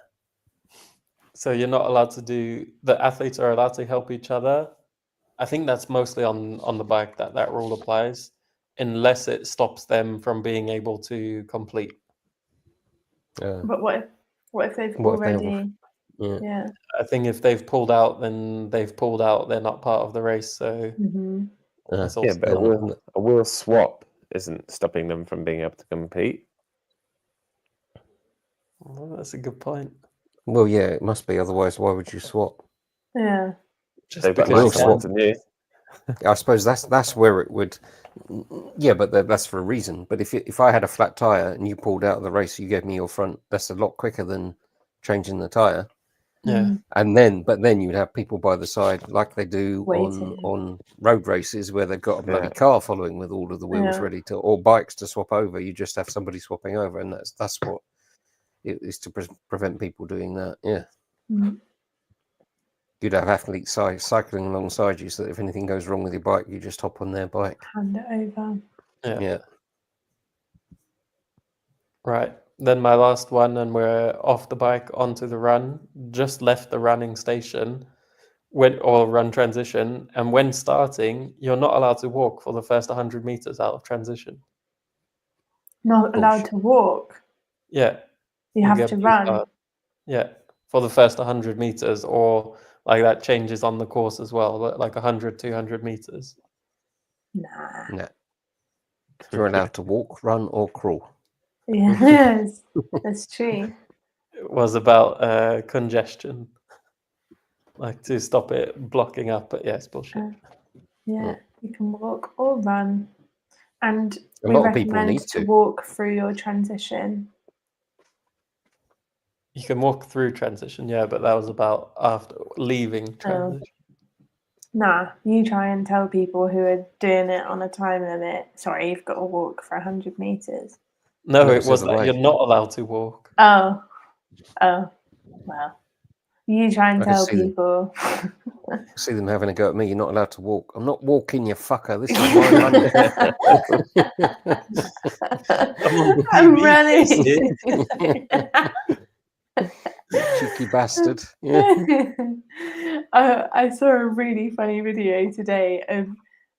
So you're not allowed to do. The athletes are allowed to help each other. I think that's mostly on the bike that rule applies, unless it stops them from being able to complete. But what if they've What if they already? Yeah. Yeah. I think if they've pulled out, then they've pulled out. They're not part of the race. So Mm-hmm. that's Yeah, also but a wheel swap isn't stopping them from being able to compete. Well, that's a good point. Well, yeah, it must be. Otherwise, why would you swap? Yeah. Just They've got because wheel nicer you ones can. than you. I suppose that's where it would. Yeah, but that's for a reason. But if I had a flat tire and you pulled out of the race, you gave me your front. That's a lot quicker than changing the tire. Yeah. And then you'd have people by the side like they do Waiting. on road races where they've got a bloody Yeah. car following with all of the wheels Yeah. ready to, or bikes to swap over. You just have somebody swapping over, and that's what it is to prevent people doing that. Yeah. Mm. You'd have athletes cycling alongside you, so that if anything goes wrong with your bike, you just hop on their bike. Hand it over. Yeah. Right. Then my last one, and we're off the bike onto the run. Just left the running station, or run transition, and when starting, you're not allowed to walk for the first 100 meters out of transition. Not allowed Bullshit. to walk. Yeah. You have get to beat run. up. Yeah, for the first 100 meters, or like that changes on the course as well, like 100, 200 meters. Nah. No. You're allowed to walk, run, or crawl. Yes, that's true. It was about congestion, like to stop it blocking up. But yeah, it's bullshit. Yeah, you can walk or run. And A we lot of people recommend need to to. walk through your transition. You can walk through transition, yeah, but that was about after leaving transition. Nah, you try and tell people who are doing it on a time limit, sorry, you've got to walk for 100 meters. No, No, it it's was the that way. you're not allowed to walk. Oh, well. You try and I can tell see them. people. See them having a go at me. You're not allowed to walk. I'm not walking, you fucker. This is my running. I'm running. Cheeky bastard. Yeah. I saw a really funny video today of,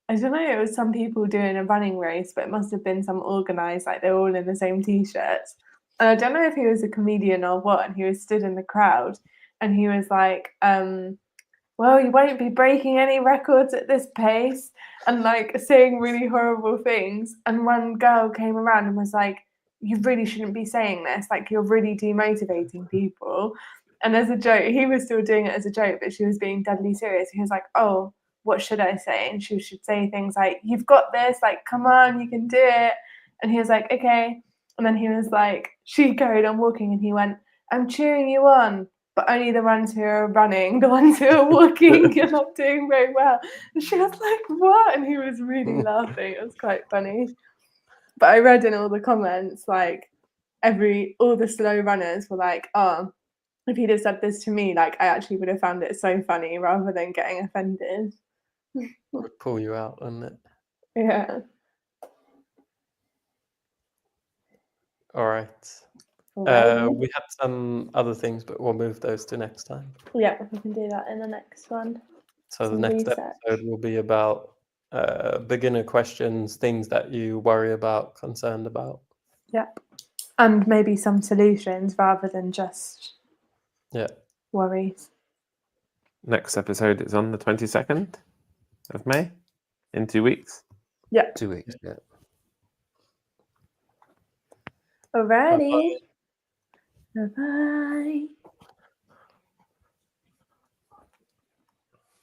I don't know, it was some people doing a running race, but it must have been some organised, like they're all in the same t-shirts. And I don't know if he was a comedian or what, and he was stood in the crowd and he was like, well, you won't be breaking any records at this pace, and like saying really horrible things. And one girl came around and was like, you really shouldn't be saying this, like you're really demotivating people. And as a joke, he was still doing it as a joke, but she was being deadly serious. He was like, oh, what should I say? And she should say things like, you've got this, like, come on, you can do it. And he was like, okay. And then he was like, she carried on walking and he went, I'm cheering you on, but only the ones who are running, the ones who are walking, you're not doing very well. And she was like, what? And he was really laughing. It was quite funny. But I read in all the comments, like, all the slow runners were like, oh, if he'd have said this to me, like, I actually would have found it so funny rather than getting offended. Would pull you out, wouldn't it? Yeah. All right. Alrighty. We had some other things, but we'll move those to next time. Yeah, we can do that in the next one. So the Some next research. episode will be about beginner questions, things that you worry about, concerned about. Yep. And maybe some solutions rather than just worries. Next episode is on the 22nd of May, in 2 weeks. Yeah. 2 weeks. Yeah. Alrighty. Bye-bye.